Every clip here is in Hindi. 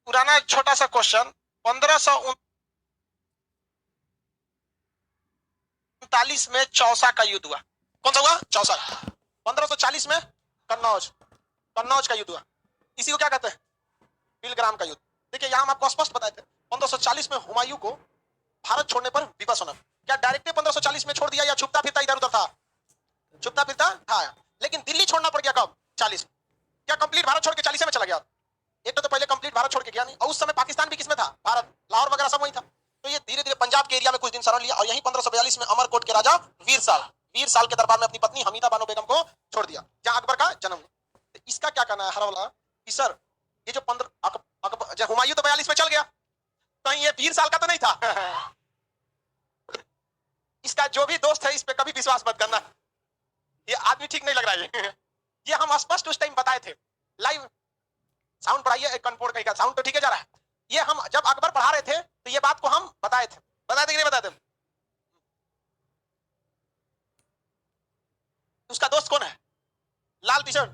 पुराना छोटा सा क्वेश्चन, 1539 में चौसा का युद्ध हुआ। कौन सा हुआ? चौसा। 1540 में कन्नौज, कन्नौज का युद्ध हुआ। इसी को क्या कहते हैं? बिलग्राम का युद्ध। देखिए यहां हम आपको स्पष्ट बताए थे 1540 में हुमायूं को भारत छोड़ने पर विवश होना। क्या डायरेक्ट 1540 में छोड़ दिया या छुपता फिरता इधर उधर था? छुपता फिरता था। लेकिन दिल्ली छोड़ना पड़ गया कब? 40। क्या कंप्लीट भारत छोड़ के 40 में चला गया? एक तो पहले कंप्लीट भारत छोड़ के गया नहीं, और उस समय पाकिस्तान भी किसमें था? भारत, लाहौर वगैरह सब वही था। तो ये धीरे धीरे पंजाब के एरिया में कुछ दिन शरण लिया और यही 1542 में अमरकोट के राजा वीर साल के दरबार में अपनी पत्नी हमीदा बानो बेगम को छोड़ दिया, जहां अकबर का जन्म। तो इसका क्या कहना है हर वाला कि सर ये जो 15 हुमायूं तो 42 में चल गया, कहीं ये 20 साल का तो नहीं था? इसका जो भी दोस्त है इस पे कभी विश्वास मत करना, ये आदमी ठीक नहीं लग रहा है। ये हम स्पष्ट उस टाइम बताए थे। लाइव साउंड बढ़ाइए, कनपोर्ट कहीं का साउंड तो ठीक है जा रहा है। ये हम जब अकबर पढ़ा रहे थे तो ये बात को हम बताए थे कि नहीं बताए थे? उसका दोस्त कौन है? लाल टी शर्ट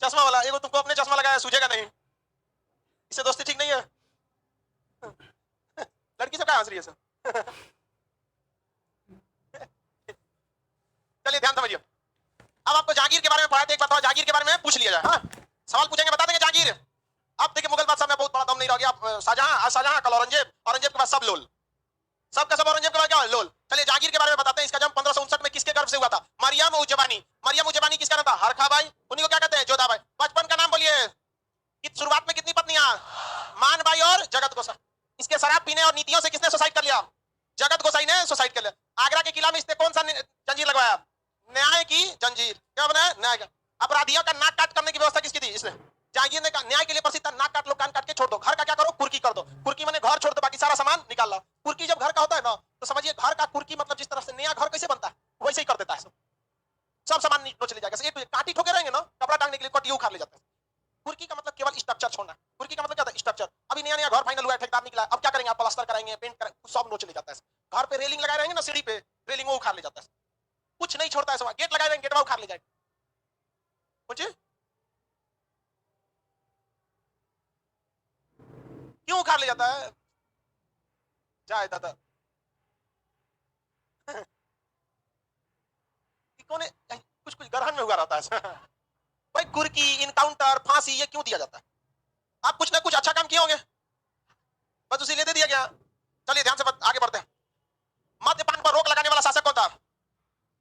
चश्मा वाला, एगो तुमको अपने चश्मा लगाया सूझेगा नहीं, इससे दोस्ती ठीक नहीं है। लड़की सब क्या हंस रही है सर? चलिए ध्यान समझिए। अब आपको जहांगीर के बारे में पढ़ा था, एक बात जहांगीर के बारे में पूछ लिया जाए। हाँ? सवाल पूछेंगे बता देंगे जहांगीर। अब देखिए मुगल बादशाह में बहुत बड़ा दम नहीं रह गया। शाहजहां कल औरंगजेब, औरंगजेब के बाद सब लोल, सबका सब औरंगजेब के बाद क्या लोल। चलिए जहांगीर के बारे में बताते हैं। इसका जन्म 1559 में किसके गर्भ से हुआ था? मरियम उज जबानी। मरियम उज जबानी किसका नाम था? हरखा बाई, उन्हीं को क्या कहते हैं? जोधा बाई। बचपन का नाम बोलिए। शुरुआत में कितनी पत्नियां? मान बाई और जगत गोसाई। इसके शराब पीने और नीतियों से किसने सुसाइड कर लिया? जगत गोसाई ने सुसाइड कर लिया। आगरा के किला में इसने कौन सा जंजीर लगवाया? न्याय की जंजीर। क्या बनाया? न्याय का। अपराधियों का नाक काट करने की व्यवस्था किसकी थी? इसने। जहांगीर ने कहा न्याय के लिए प्रसिद्ध था, नाक काट लो, कान काट के छोड़ दो। घर का क्या करो? कुर्की कर दो। कुर्की माने घर छोड़ दो, बाकी सारा सामान निकाल लो। कुर्की जब घर का होता है ना तो समझिए घर का कुर्की मतलब जिस तरह से नया घर कैसे बनता है वैसे ही कर देता है। सब सामान नीचे चले जाएगा। एक काटी ठोके रहेंगे ना, कपड़ा टांगने के लिए कटियो उखाड़ ले जाता है। कुर्की का मतलब केवल स्ट्रक्चर छोड़ना। कुर्की का मतलब क्या था? स्ट्रक्चर। अभी नया नया घर फाइनल हुआ है, ठेकेदार निकला, अब क्या करेंगे आप? प्लास्टर कराएंगे, पेंट करेंगे, सब नोच ले जाता है। घर पे रेलिंग लगाए रहेंगे ना, सीढ़ी पे रेलिंग वो उखाड़ ले जाता है। कुछ नहीं छोड़ता है सब। गेट लगाए रहेंगे, गेट उखाड़ ले जाएगा। मुझे क्यों उखाड़ ले जाता है? जाए दादा। कुछ कुछ गरहन में हुआ रहता है। भाई कुर्की, इनकाउंटर, फांसी ये क्यों दिया जाता है? आप कुछ ना कुछ अच्छा काम किए होंगे, बस उसी दे दिया गया। चलिए ध्यान से आगे बढ़ते हैं। मद्यपान पर रोक लगाने वाला शासक कौन था?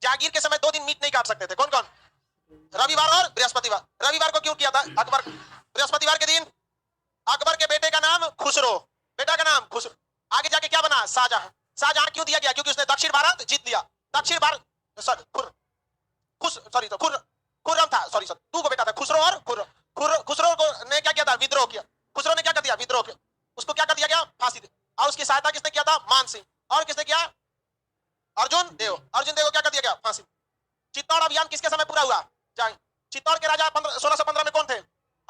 जहांगीर के समय 2 दिन मीट नहीं काट सकते थे। कौन कौन? रविवार और बृहस्पतिवार। रविवार को क्यों किया था अकबर? बृहस्पतिवार के दिन अकबर के बेटे का नाम खुसरो, बेटा का नाम खुसरो। आगे जाके क्या बना? शाहजहां। शाहजहां क्यों दिया गया? क्योंकि उसने दक्षिण भारत जीत लिया। दक्षिण भारत खुर्रम था, सॉरी सर, 2 को बेटा था, खुसरो और खुर्रम। खुसरो को ने क्या किया था? विद्रोह किया। खुसरो ने क्या कर दिया? विद्रोह किया। उसको क्या कर दिया गया? फांसी दी। और उसकी सहायता किसने किया था? मान सिंह। और किसने किया? अर्जुन देव। अर्जुन देव को क्या कर दिया गया? फांसी। चित्तौड़ अभियान किसके समय पूरा हुआ? चित्तौड़ के राजा 1615 में कौन थे?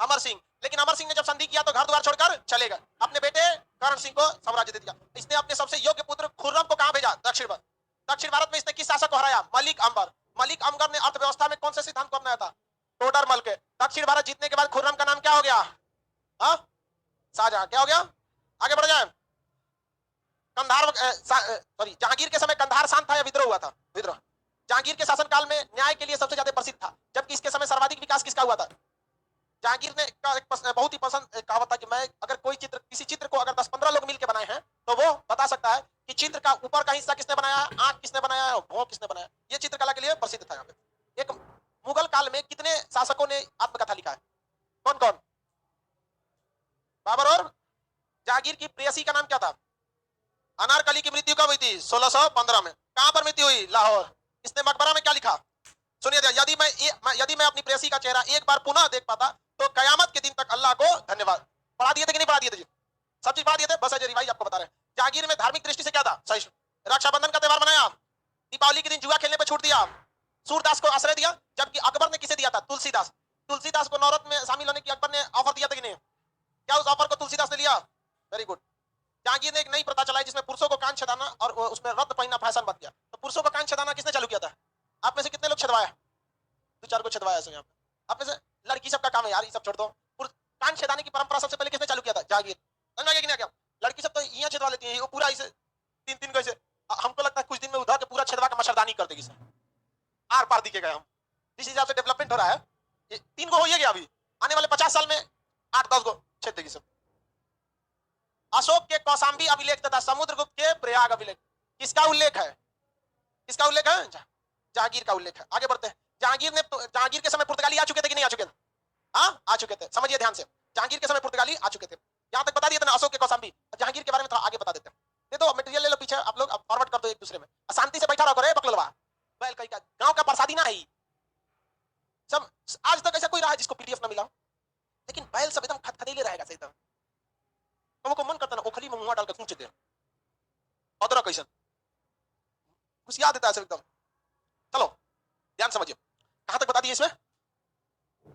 अमर सिंह। लेकिन अमर सिंह ने जब संधि किया तो घर द्वार छोड़कर चले गए, अपने बेटे करण सिंह को साम्राज्य दे दिया। इसने अपने सबसे योग्य पुत्र खुर्रम को कहां भेजा? दक्षिण भारत। दक्षिण भारत में इसने किस शासक को हराया? मलिक अंबर। मलिक अंबर ने अर्थव्यवस्था में कौन से सिद्धांत को अपनाया था? टोडरमल के। दक्षिण भारत जीतने के बाद खुर्रम का नाम क्या हो गया? शाहजहां। क्या हो गया? आगे बढ़ जाए। कंधार सॉरी, जहांगीर के समय कंधार शांत था या विद्रोह हुआ था? विद्रोह। जहांगीर के शासनकाल में न्याय के लिए सबसे ज्यादा प्रसिद्ध था, जबकि इसके समय सर्वाधिक विकास किसका हुआ था? जहांगीर ने एक बहुत ही पसंद कहावत था कि मैं अगर कोई चित्र, किसी चित्र को अगर 10-15 लोग मिलकर बनाए हैं तो वो बता सकता है कि चित्र का ऊपर का हिस्सा किसने बनाया, आंख किसने बनाया और भौं किसने बनाया। ये चित्रकला के लिए प्रसिद्ध था। यहाँ पे एक मुगल काल में कितने शासकों ने आत्मकथा लिखा है? कौन कौन? बाबर और जहांगीर की प्रेयसी का नाम क्या था? अनारकली की मृत्यु कब हुई थी? 1615 में। कहां पर मृत्यु हुई? लाहौर। इसने मकबरा में क्या लिखा? सुनिए, यदि मैं अपनी प्रेयसी का चेहरा एक बार पुनः देख पाता तो कयामत के दिन तक अल्लाह को धन्यवाद। पढ़ा दिए थे कि नहीं पढ़ा दिए थे? सब चीज पढ़ा दिए थे, बस अजय रिवाइज आपको बता रहे हैं। जहांगीर में धार्मिक दृष्टि से क्या था? सहिष्णु। रक्षाबंधन का त्यौहार मनाया। दीपावली के दिन जुआ खेलने पर छूट दिया। सूरदास को आश्रय दिया, जबकि अकबर ने किसे दिया था? तुलसीदास। तुलसीदास को नौरत में शामिल होने की अकबर ने ऑफर दिया था कि नहीं? क्या उस ऑफर को तुलसीदास ने लिया? Very good. जहांगीर ने एक नई प्रथा चलाई जिसमें पुरुषों को कान छेदाना और उसमें रत्न पहनना फैशन बन गया। तो पुरुषों को कान छेदाना किसने चालू किया था? आप में से कितने लोग छेदवाया? 2-4 को छेदवाया यहाँ पे। आप में से लड़की सबका काम है यार, ये सब छोड़ दो। कान छेदाने की परंपरा सबसे पहले किसने चालू किया था? जहांगीर। 8-10 गो छेद देगी सब। अशोक के कौशाम्बी अभिलेख तथा समुद्रगुप्त के प्रयाग अभिलेख, किसका उल्लेख है? किसका उल्लेख है? जहांगीर का उल्लेख है। आगे बढ़ते हैं। जहांगीर के समय पुर्तगाली आ चुके थे कि नहीं आ चुके थे? हाँ, आ चुके थे। समझिए ध्यान से, जहांगीर के समय पुर्तगाली आ चुके थे। यहां तक बता दिया था ना अशोक के कौशाम्बी। जहांगीर के बारे में थोड़ा आगे बता देते हैं। दे दो मटेरियल, ले लो पीछे आप लोग, फॉरवर्ड कर दो एक दूसरे में। शांति से बैठा रहो रे बकलोलवा, बैल कहीं का गांव का प्रसादी ना है सब। आज तक ऐसा कोई रहा है जिसको पीडीएफ ना मिला, लेकिन बैल सब एकदम खतखतेले रहेगा सही तरह। तुमको मन करता ना ओखली में मुंह डाल के कूच दे, अदरक कैसन खुशिया देता है सब एकदम। चलो ध्यान समझिए, कहां तक बता दिए इसमें?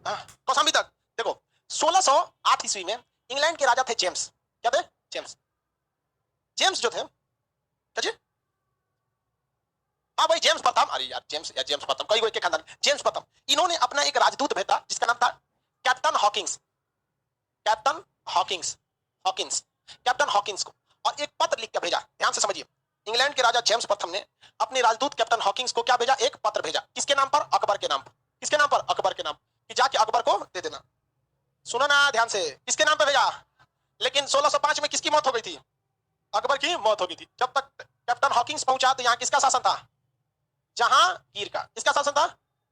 कौशाम्बी तक। देखो 1608 ईस्वी में इंग्लैंड के राजा थे जेम्स। क्या थे? जेम्स। जेम्स जो थे, क्या जी? हाँ भाई जेम्स प्रथम। अरे यार जेम्स या जेम्स प्रथम, कई एक के खानदान। जेम्स प्रथम, इन्होंने अपना एक राजदूत भेजा जिसका नाम था captain Hawkins. Captain Hawkins, Hawkins, captain Hawkins को, और एक पत्र लिख कर भेजा। ध्यान से समझिए, इंग्लैंड के राजा जेम्स प्रथम ने अपने राजदूत कैप्टन हॉकिंस को क्या भेजा? एक पत्र भेजा। किसके नाम पर? अकबर के नाम पर। किसके नाम पर? अकबर के नाम, कि जाके अकबर को दे देना। सुनो ना ध्यान से, किसके नाम पर भेजा? लेकिन 1605 में किसकी मौत हो गई थी? अकबर की मौत हो गई थी। जब तक कैप्टन हॉकिंस पहुंचा तो यहाँ किसका शासन था? जहांगीर का। किसका शासन था?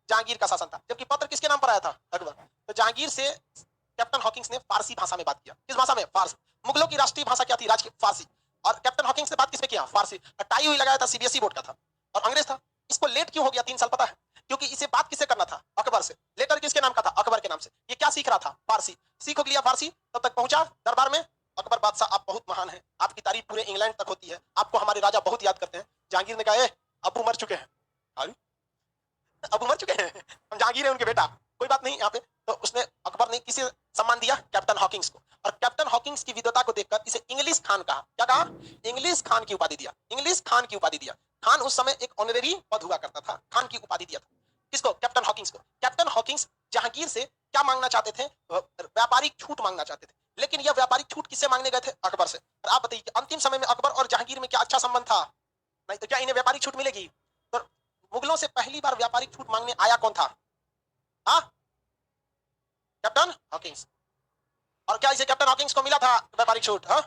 जहांगीर का शासन था। जबकि पत्र किसके नाम पर आया था? अकबर। तो जहांगीर से कैप्टन हॉकिंस ने फारसी भाषा में बात किया। किस भाषा में? फारसी। मुगलों की राष्ट्रीय भाषा क्या थी? फारसी। और कैप्टन हॉकिंस ने बात किसमें किया? फारसी। टाई हुई लगाया था, सीबीएसई बोर्ड का था और अंग्रेज था। इसको लेट क्यों हो गया 3 साल पता है? क्योंकि इसे बात किससे करना था? अकबर से। लेटर किसके नाम का था? अकबर के नाम से। ये क्या सीख रहा था? फारसी। सीख लिया फारसी, तब तक पहुंचा दरबार में। अकबर बादशाह आप बहुत महान हैं, आपकी तारीफ पूरे इंग्लैंड तक होती है, आपको हमारे राजा बहुत याद करते हैं। जहांगीर ने कहा अबू मर चुके हैं, अबू मर चुके हैं, हम जहांगीर है उनके बेटा, कोई बात नहीं यहाँ पे। तो उसने, अकबर ने किसे सम्मान दिया? कैप्टन हॉकिंस को। और कैप्टन हॉकिंस की विद्वता को देखकर इसे इंग्लिश खान कहा। क्या कहा? इंग्लिश खान की उपाधि दिया। इंग्लिश खान की उपाधि दिया। खान उस समय एक ऑनरेरी पद हुआ करता था, खान की उपाधि दिया था। किसको? कैप्टन हॉकिंस को। कैप्टन हॉकिंस जहांगीर से क्या मांगना चाहते थे? व्यापारिक छूट मांगना चाहते थे। लेकिन यह व्यापारिक छूट किससे मांगने गए थे? अकबर से। और आप बताइए अंतिम समय में अकबर और जहांगीर में क्या अच्छा संबंध था? नहीं तो क्या इन्हें व्यापारिक छूट मिलेगी? तो मुगलों से पहली बार व्यापारिक छूट मांगने आया कौन था? हाँ, कैप्टन हॉकिंस। और क्या इसे कैप्टन हॉकिंस को मिला था व्यापारिक छूट? हाँ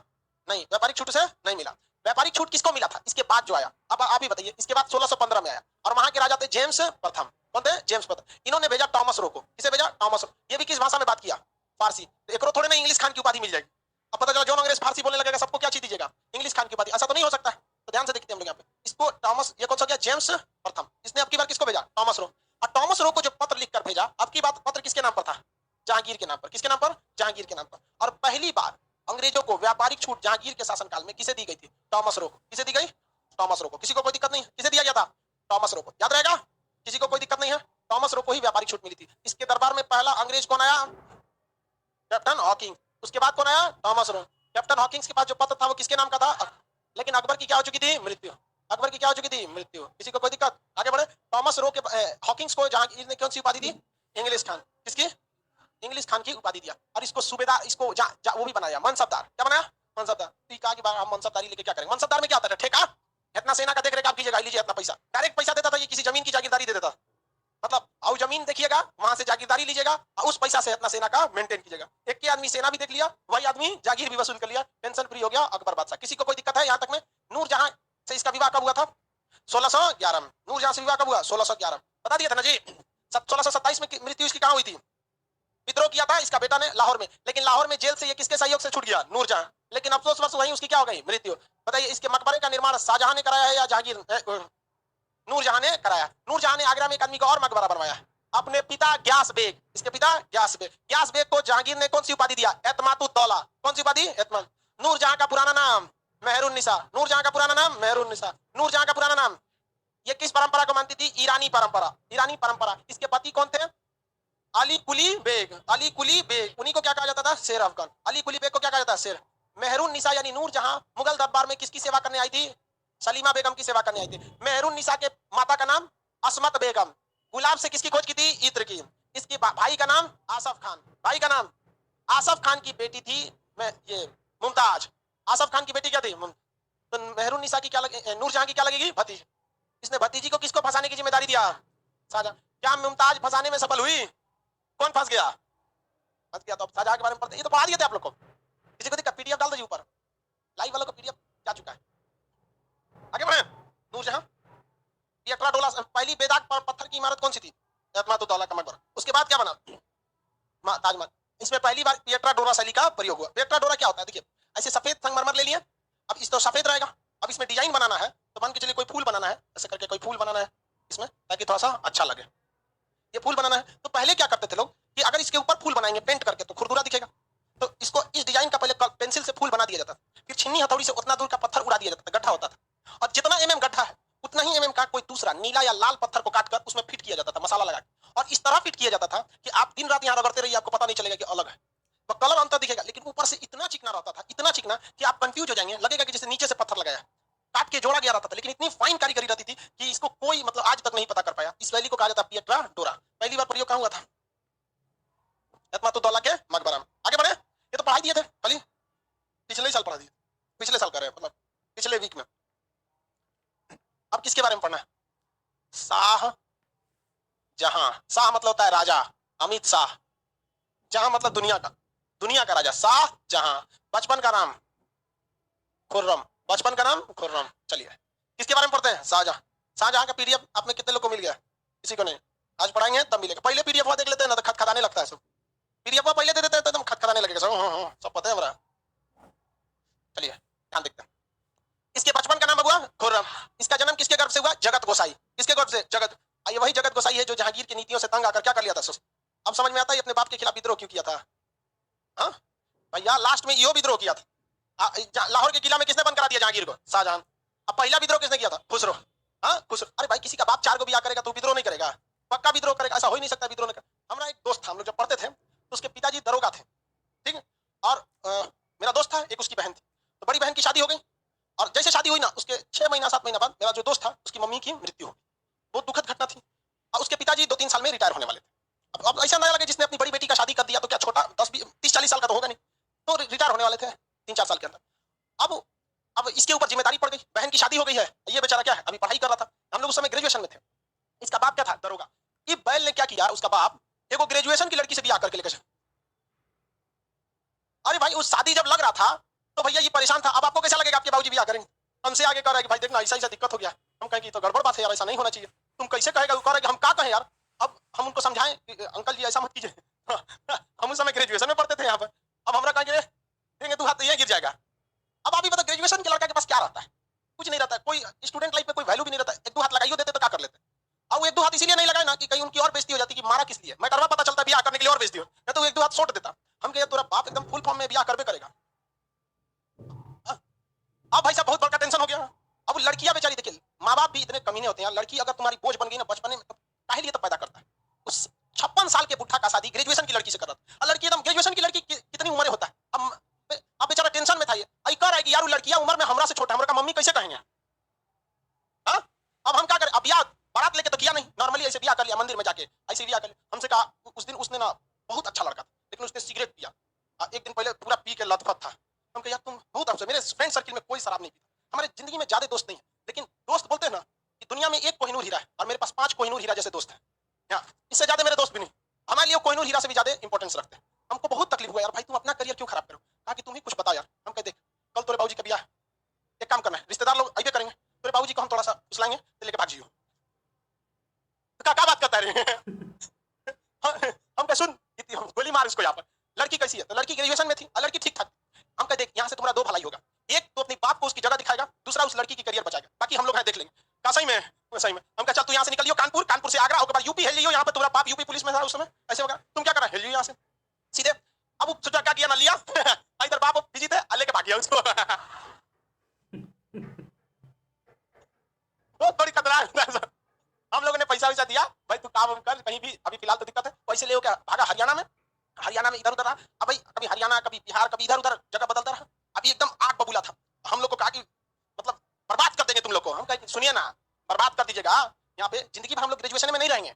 नहीं, व्यापारिक छूट से नहीं मिला। व्यापारिक छूट किसको मिला था? इसके बाद जो आया, अब आप ही बताइए। इसके बाद 1615 में आया और वहां के राजा थे जेम्स प्रथम। कौन थे? जेम्स प्रथम। इन्होंने भेजा टॉमस रो को। किसे भेजा? Thomas Roe. ये भी किस भाषा में बात किया? फारसी। तो एक थोड़े ना इंग्लिश खान की उपाधि मिल जाएगी। अब पता चला जो अंग्रेज फारसी बोलने लगेगा सबको क्या चीज दीजिएगा? इंग्लिश खान की उपाधि। ऐसा तो नहीं हो सकता। तो ध्यान से देखते हैं हम लोग यहाँ पे। इसको टॉमस, ये कौन सा गया? जेम्स प्रथम। इसने अब की बार किसको भेजा? Thomas Roe. और टॉमस रो को जो पत्र लिखकर भेजा, अब की बात पत्र किसके नाम पर था? जहांगीर के नाम पर। किसके नाम पर? जहांगीर के नाम पर। और पहली बार अंग्रेजों को व्यापारिक छूट जहांगीर के शासनकाल में किसे दी गई थी? टॉमस रो को। किसे दी गई? टॉमस रो को। किसी को कोई दिक्कत नहीं? किसे दिया गया था? टॉमस रो को। याद रहेगा, किसी को कोई दिक्कत नहीं है, टॉमस रो को ही व्यापारिक छूट मिली थी। इसके दरबार में पहला अंग्रेज कौन आया? Captain Hawking. उसके बाद कौन आया? Thomas Roe. कैप्टन हॉकिंग्स के पास जो पत्र था वो किसके नाम का था? लेकिन अकबर की क्या हो चुकी थी? मृत्यु। अकबर की क्या हो चुकी थी? मृत्यु। किसी को कोई दिक्कत? आगे बढ़े। टॉमस रो के हॉकिंग्स को जहांगीर ने कौन सी उपाधि दी? इंग्लिश खान। किसकी? इंग्लिश खान की उपाधि दिया। और इसको सूबेदार, इसको वो भी बनाया मनसबदार। क्या बनाया? मनसबदार। तो कहा कि हम मनसबदारी लेके क्या करेंगे? मनसबदार में क्या होता है? ठेका। इतना सेना का देख रेख आप कीजिएगा, लीजिए इतना पैसा। डायरेक्ट पैसा देता था, ये किसी जमीन की जागीरदारी दे देता। मतलब आओ जमीन देखिएगा, वहां से जागीरदारी लीजिएगा और उस पैसा से अपना सेना का मेंटेन कीजिएगा। एक के आदमी सेना भी देख लिया, वही आदमी जागीर भी वसूल कर लिया, पेंशन फ्री हो गया अकबर बादशाह। किसी को कोई दिक्कत है यहाँ तक में? नूरजहां से इसका विवाह कब हुआ था? 1611 में। नूरजहां से विवाह कब हुआ? 1611। बता दिया था ना जी। 1627 में मृत्यु इसकी कहाँ हुई थी? विद्रोह किया था इसका बेटा ने लाहौर में, लेकिन लाहौर में जेल से ये किसके सहयोग से छूट गया? नूरजहां। लेकिन अफसोस वर्ष वहीं उसकी क्या हो गई? मृत्यु। बताइए इसके मकबरे का निर्माण शाहजहां ने कराया है या जहांगीर? नूरजहां ने कराया। नूरजहां ने आगरा में एक आदमी का और मकबरा बनवाया, अपने पिता ग्यास बेग। इसके पिता ग्यास बेग। ग्यास बेग को जहांगीर ने कौन सी उपाधि दिया? एतमातुद्दौला। कौन सी उपाधि? एतमात। नूरजहां का पुराना नाम मेहरुन्निसा। नूरजहां का पुराना नाम मेहरुन्निसा। नूरजहां का पुराना नाम। ये किस परंपरा को मानती थी? ईरानी परंपरा। ईरानी परंपरा। इसके पति कौन थे? अली कुली बेग। अली कुली बेग। उन्हीं को क्या कहा जाता था? शेर अफगान। अली कुली बेग को क्या कहा जाता है? शेर। मेहरुन्निसा यानी नूरजहां मुगल दरबार में किसकी सेवा करने आई थी? सलीमा बेगम की सेवा करने आई थी। मेहरुन्निसा के माता का नाम असमत बेगम। गुलाब से किसकी खोज की थी? इत्र की। इसके भाई का नाम आसफ खान। भाई का नाम आसफ खान की बेटी थी ये मुमताज। आसफ खान की बेटी क्या थी? तो मेहरुन्निसा की क्या लगे? नूरजहां की क्या लगेगी? भतीजी। इसने भतीजी को किसको फंसाने की जिम्मेदारी दिया? शाहजहां। क्या मुमताज फंसाने में सफल हुई? कौन फंस गया? मत किया तो अब शाहजहां के बारे में पढ़ते, ये तो पढ़ा दिए थे आप लोग को। किसी को दिक्कत पीडीएफ डाल दीजिए ऊपर, लाइव वालों को पीडीएफ जा चुका है। आगे बढ़े। नूरजहां पियट्रा डोला, पहली बेदाग पत्थर की इमारत कौन सी थी? एतमादुद्दौला का मकबरा। उसके बाद क्या बना? ताजमहल। इसमें पहली बार पियट्रा डोरा शैली का प्रयोग हुआ। पियट्रा डोरा क्या होता है? देखिए ऐसे सफेद संगमरमर ले लिए, अब इस तो सफेद रहेगा, अब इसमें डिजाइन बनाना है, तो मान के चलिए कोई फूल बनाना है, ऐसे करके कोई फूल बनाना है इसमें, ताकि थोड़ा सा अच्छा लगे। ये फूल बनाना है, तो पहले क्या करते थे लोग कि अगर इसके ऊपर फूल बनाएंगे पेंट करके तो खुरदुरा दिखेगा, तो इसको इस डिजाइन का पहले पेंसिल से फूल बना दिया जाता था, फिर छिन्नी हथौड़ी से उतना दूर का पत्थर उड़ा दिया जाता था, गड्ढा होता था, और जितना एमएम गड्ढा है उतना ही एमएम का कोई दूसरा नीला या लाल पत्थर को काटकर उसमें फिट किया जाता था मसाला लगा के, और इस तरह फिट किया जाता था कि आप दिन रात यहाँ रगड़ते रहिए, आपको पता नहीं चलेगा कि अलग है, तो कलर अंतर दिखेगा, लेकिन ऊपर से इतना चिकना रहता था, इतना चिकना कि आप कंफ्यूज हो जाएंगे, लगेगा कि जैसे नीचे से पत्थर लगाया काट के जोड़ा गया रहता था, लेकिन इतनी फाइन कारीगरी रहती थी कि इसको कोई मतलब आज तक नहीं पता कर पाया। इस वैली को कहा जाता है पियट्रा डोरा। पहली बार प्रयोग कहां हुआ था? एतमादुद्दौला के मकबरा में। आगे बढ़े। ये तो पढ़ाई दिए थे कल ही, पिछले साल पढ़ा दिए, पिछले साल कर रहे हैं, मतलब पिछले वीक में। अब किसके बारे में पढ़ना है? शाह जहां। शाह मतलब होता है राजा, अमित शाह। जहां मतलब दुनिया का, दुनिया का राजा, शाह जहां। बचपन का नाम खुर्रम, बचपन का नाम खुर्रम। चलिए किसके बारे में पढ़ते हैं? शाहजहां। शाहजहां का पीडीएफ आप में कितने लोग को मिल गया? किसी को नहीं? आज पढ़ाएंगे तब मिलेगा। पहले पीडीएफ देख लेते हैं ना, तो खटखटाने लगता है सब। पीडीएफ पहले दे देते हैं तो एकदम खटखटाने लगेगा सब। सब पता है हमारा। चलिए ध्यान देखते हैं। इसके बचपन का नाम हुआ खुर्रम। इसका जन्म किसके गर्भ से हुआ? जगत गोसाई। किसके गर्भ से? जगत। ये वही जगत गोसाई है जो जहांगीर की नीतियों से तंग आकर क्या कर लिया था? अब समझ में आता है अपने बाप के खिलाफ विद्रोह क्यों किया था? हाँ भैया, लास्ट में यो विद्रोह किया था। लाहौर के किला में किसने बंद करा दिया जहांगीर को? शाहजहां। अब पहला विद्रोह किसने किया था? खुसरो। हाँ खुसरो। अरे भाई, किसी का बाप 4 को ब्याह करेगा तो विद्रोह नहीं करेगा? पक्का विद्रोह करेगा, ऐसा हो ही नहीं सकता विद्रोह नहीं करेगा। हमारा एक दोस्त था, हम लोग जब पढ़ते थे तो उसके पिताजी दरोगा थे, ठीक है, और मेरा दोस्त था, एक उसकी बहन थी, तो बड़ी बहन की शादी हो गई, और जैसे शादी हुई ना उसके 6 महीना 7 महीना बाद मेरा जो दोस्त था उसकी मम्मी की मृत्यु हो गई। बहुत दुखद घटना थी, और उसके पिताजी 2-3 साल में रिटायर होने वाले थे। अब ऐसा ना लगे जिसने अपनी बड़ी बेटी का शादी कर दिया तो क्या छोटा 10-20-30-40 साल का तो होगा नहीं, तो रिटायर होने वाले थे 3-4 साल के अंदर। अब इसके ऊपर जिम्मेदारी पड़ गई, बहन की शादी हो गई है, ये बेचारा क्या है अभी पढ़ाई कर रहा था, हम लोग उस समय ग्रेजुएशन में थे। इसका बाप क्या था? दरोगा। ये बैल ने क्या किया, उसका बाप देखो ग्रेजुएशन की लड़की से ब्याह करके लेकर। अरे भाई, उस शादी जब लग रहा था तो भैया ये परेशान था। अब आपको कैसा लगेगा आपके बाबूजी ब्याह करेंगे, हमसे आगे कह रहा है कि भाई देखना ऐसा ऐसा दिक्कत हो गया, हम कहेंगे तो गड़बड़ बात है यार, ऐसा नहीं होना चाहिए। तुम कैसे कहेगा? कह रहा है कि हम क्या कहें यार। अब हम उनको समझाएं कि अंकल जी ऐसा मत कीजिए। हम उस समय ग्रेजुएशन में पढ़ते थे यहाँ पर। अब हमारा कहेंगे देंगे 2 हाथ तो ये गिर जाएगा। अब आप ही बता, ग्रेजुएशन के लड़का के पास क्या रहता है? कुछ नहीं रहता है, कोई स्टूडेंट लाइफ में कोई वैल्यू भी नहीं रहता है। 1-2 हाथ लगाइयो देते तो क्या कर लेते? और वो 1-2 हाथ इसीलिए नहीं लगाए ना कि कहीं उनकी और बेइज्जती हो जाती कि मारा किस लिए, मैं डरवा पता चलता ब्याह करने के लिए और बेइज्जती हो, या तो 1-2 हाथ सोट देता। हम कहे तेरा बाप एकदम फुल फॉर्म में ब्याह करबे करेगा। अब भाई साहब बहुत बड़का टेंशन हो गया। अब लड़कियां बेचारी, देखिए माँ बाप भी इतने कमीने होते हैं, लड़की अगर तुम्हारी बोझ बन गई ना बचपन में, तो काहे लिए तो पैदा करता है। उस 56 साल के बुढ़ा का शादी ग्रेजुएशन की लड़की से कर रहा था, और लड़की एकदम ग्रेजुएशन की लड़की कितनी उम्र होता है? अब बेचारा टेंशन में था, ये आई कह रहा है कि यार वो लड़कियां उम्र में हमरा से छोटा है, हमरा का मम्मी कैसे कहेंगे? हाँ? अब हम क्या करें? अब ब्याह बारात लेके तो किया नहीं, नॉर्मली ऐसे ब्याह कर लिया मंदिर में जाके, ऐसे ब्याह कर लिया। हमसे कहा उस दिन उसने ना, बहुत अच्छा लड़का था लेकिन उसने सिगरेट पिया, एक दिन पहले पूरा पी के लथपथ था। हम कहे यार तुम बहुत हमसे, मेरे फ्रेंड सर्किल में कोई शराब नहीं पीता, हमारे जिंदगी में ज्यादा दोस्त नहीं है, लेकिन दोस्त बोलते हैं ना कि दुनिया में एक कोहिनूर हीरा है, और मेरे पास 5 कोहिनूर हीरा जैसे दोस्त हैं। हाँ, इससे ज्यादा मेरे दोस्त भी नहीं, हमारे लिए कोहिनूर हीरा से भी ज्यादा इंपॉर्टेंस रखते हैं। हमको बहुत तकलीफ हुआ यार, भाई तुम अपना करियर क्यों खराब करो? कहा कि तुम ही कुछ बता यार। हम कहे देख, कल तेरे बाबूजी का ब्याह है, एक काम करना है, रिश्तेदार लोग आइए करेंगे, तेरे बाबूजी को हम थोड़ा सा फुसलाएंगे तो लेके भाग जियो। तो क्या बात करता है? हम कहे सुन, गोली मार उसको यहाँ पर। लड़की कैसी है? तो लड़की ग्रेजुएशन में थी और लड़की ठीक ठाक। हम कहे देख, यहाँ से तुम्हारा 2 भलाई होगा, एक तो अपनी बाप को उसकी जगह दिखाएगा, दूसरा उस लड़की की करियर बचाएगा, बाकी हम लोग हैं देख लेंगे। कहा सही में? सही में। हम कहा चल तू यहाँ से निकलियो कानपुर, कानपुर से आगरा, उसके बाद यूपी हिल लियो, यहाँ पर तुम्हारा बाप यूपी पुलिस में था उस समय, ऐसे होगा, तुम क्या कर रहे हिल लियो यहाँ से सीधे। अब वो सोचा क्या किया ना लिया। इधर बाप बिजी थे, लेके भाग गया उसको। बहुत बड़ी खतरा। हम लोगों ने पैसा वैसा दिया, भाई तू काम कर कहीं भी, अभी फिलहाल तो दिक्कत है, पैसे ले क्या भागा हरियाणा में। हरियाणा में इधर उधर रहा, अब भाई कभी हरियाणा कभी बिहार कभी इधर उधर जगह बदलता रहा। अभी एकदम आग बबूला था, हम लोग को कहा कि मतलब बर्बाद कर देंगे तुम लोग को। हम कहे सुनिए ना, बर्बाद कर दीजिएगा, यहाँ पे जिंदगी भर हम लोग ग्रेजुएशन में नहीं रहेंगे।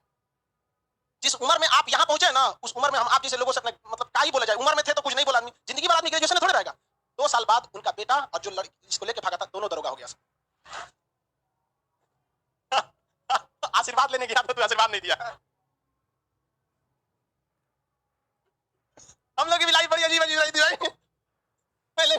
जिस उम्र में आप यहाँ पहुंचे ना, उस उम्र में हम आप जैसे लोगों से मतलब क्या ही बोला जाए, उम्र में थे तो कुछ नहीं बोला आदमी, जिंदगी भर आदमी ग्रेजुएशन में थोड़े रहेगा। 2 साल बाद उनका बेटा और जो लड़की जिसको लेके भागा था दोनों दरोगा हो गया। आशीर्वाद लेने गया तो आशीर्वाद नहीं दिया। हम लोग की भी लाइफ बड़ी अजीब अजीब रही थी भाई पहले।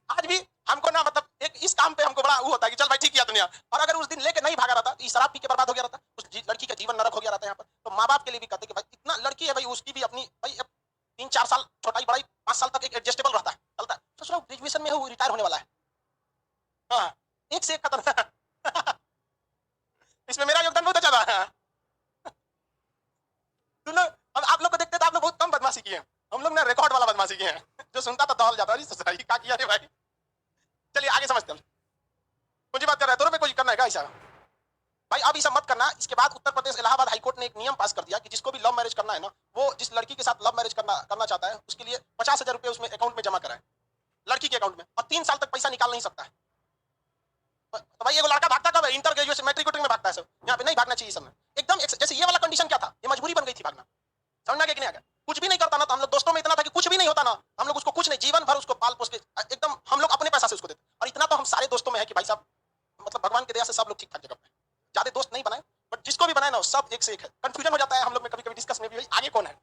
आज भी हमको ना मतलब एक इस काम पे हमको बड़ा वो होता है कि चल भाई ठीक किया दुनिया। और अगर उस दिन लेके नहीं भागा रहता तो शराब पी के बर्बाद हो गया रहता, उस लड़की का जीवन नरक हो गया रहता यहाँ पर। तो माँ बाप के लिए भी कहते कि भाई इतना लड़की है भाई, उसकी भी अपनी भाई 3-4 साल छोटाई बड़ाई 5 साल तक एक एडजस्टेबल रहता है, चलता है। तो सोचो ग्रेजुएशन में है, वो रिटायर होने वाला है। हाँ, एक से एक खतरनाक। इसमें मेरा योगदान बहुत अच्छा था। तुम लोग अब आप लोग को देखते तो आप लोग बहुत कम बदमाशी किए हैं, हम लोग ना रिकॉर्ड वाला बदमाशी किए हैं। जो सुनता था दौड़ जाता, अरे क्या किया रे भाई। चलिए आगे समझते हैं। मुझे बात कर रहा है, दोनों में कोई करना है क्या ऐसा भाई? अब ऐसा मत करना। इसके बाद उत्तर प्रदेश इलाहाबाद हाईकोर्ट ने एक नियम पास कर दिया कि जिसको भी लव मैरिज करना है ना, वो जिस लड़की के साथ लव मैरिज करना चाहता है उसके लिए 50,000 रुपए उसमें अकाउंट में जमा कराए, लड़की के अकाउंट में, और 3 साल तक पैसा निकाल नहीं सकता है। तो भाई ये लड़का भागता कब है? इंटर ग्रेजुएशन मैट्रिक में भागता है सब, यहाँ पे नहीं भागना चाहिए सब में। एकदम जैसे ये वाला कंडीशन क्या था, ये मजबूरी बन गई थी भागना। समझना कि नहीं आ गया? कुछ भी नहीं करता ना, तो हम लोग दोस्तों में इतना था कि कुछ भी नहीं होता ना, हम लोग उसको कुछ नहीं, जीवन भर उसको पाल पोस के एकदम हम लोग अपने पैसा से उसको देते। और इतना तो हम सारे दोस्तों में है कि भाई साहब मतलब भगवान की दया से सब लोग ठीक ठाक जगह पे। ज्यादा दोस्त नहीं बनाए, बट जिसको भी बनाए ना सब एक से एक है। कंफ्यूजन हो जाता है हम लोग में कभी कभी डिस्कस में भी, आगे कौन है,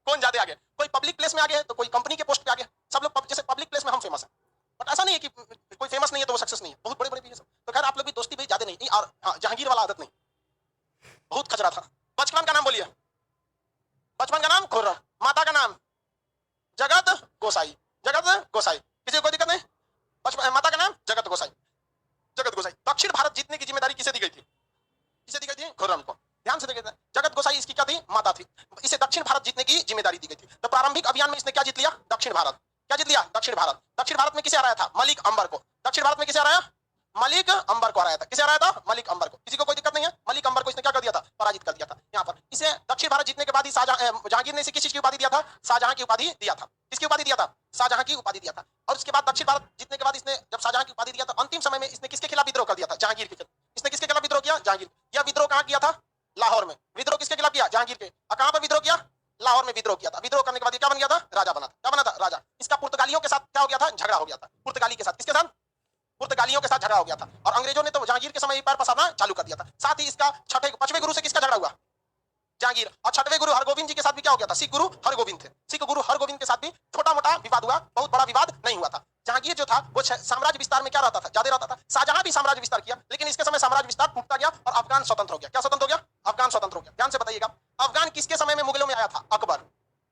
कौन ज्यादा आगे। कोई पब्लिक प्लेस में आगे है तो कोई कंपनी के पोस्ट पे आगे। सब लोग जैसे पब्लिक प्लेस में हम फेमस है, बट ऐसा नहीं है कि कोई फेमस नहीं है तो वो सक्सेस नहीं है, बहुत बड़े बड़े भी है सब। तो खैर आप लोग भी दोस्ती भी ज्यादा नहीं। और हाँ, जहांगीर वाला आदत नहीं, बहुत खचरा था। बचपन का नाम बोलिए। बचपन का नाम खुर्रम, माता का नाम जगत गोसाई। जगत गोसाई, किसी को कोई दिक्कत नहीं। बचपन माता का नाम जगत गोसाई। जगत गोसाई। दक्षिण भारत जीतने की जिम्मेदारी किसे दी गई थी? किसे दी गई थी? खुर्रम को। ध्यान से देखिए, जगत गोसाई इसकी क्या थी? माता थी। इसे दक्षिण भारत जीतने की जिम्मेदारी दी गई थी। तो प्रारंभिक अभियान में इसने क्या जीत लिया? दक्षिण भारत। क्या जीत लिया? दक्षिण भारत। दक्षिण भारत में किसे हराया था? मलिक अंबर को। दक्षिण भारत में किसे हराया? मलिक अंबर को हराया था। किसे हराया था? मलिक अंबर को। किसी को कोई दिक्कत नहीं है? मलिक अंबर को इसने क्या कर दिया था? पराजित कर दिया था। यहाँ पर इसे दक्षिण भारत जीतने के बाद ही जहांगीर ने इसे किस चीज की उपाधि दिया था? शाहजहां की उपाधि दिया था। किसकी उपाधि दिया था? शाहजहां की उपाधि दिया था। और उसके बाद दक्षिण भारत जीतने के बाद इसने जब शाहजहां की उपाधि दिया तो अंतिम समय में इसने किसके खिलाफ विद्रोह कर दिया था? जहांगीर के खिलाफ। इसने किसके खिलाफ विद्रोह किया? जहांगीर। यह विद्रोह कहां किया था? लाहौर में। विद्रोह किसके खिलाफ किया? जहांगीर के। और कहां पर विद्रोह किया? लाहौर में विद्रोह किया था। विद्रोह करने के बाद क्या बन गया था? राजा बना था। क्या बना था? राजा। इसका पुर्तगालियों के साथ क्या हो गया था? झगड़ा हो गया था। पुर्तगाली के साथ। किसके साथ? पुर्तगालियों के साथ झगड़ा हो गया था। और अंग्रेजों ने तो जहांगीर के समय पैर पसारना चालू कर दिया था। साथ ही इसका पांचवें गुरु से किसका झगड़ा हुआ? जहांगीर। और छठवें गुरु हरगोविंद जी के साथ भी क्या हो गया था? सिख गुरु हरगोविंद थे। सिख गुरु हरगोविंद के साथ भी छोटा मोटा विवाद हुआ, बहुत बड़ा विवाद नहीं हुआ था। जहांगीर जो था वो साम्राज्य विस्तार में क्या रहता था? ज्यादा रहता था। शाहजहां भी साम्राज्य विस्तार किया, लेकिन इसके समय साम्राज्य विस्तार टूटता गया और अफगान स्वतंत्र हो गया। क्या स्वतंत्र हो गया? अफगान स्वतंत्र हो गया। ध्यान से बताइएगा, अफगान किसके समय में मुगलों में आया था? अकबर।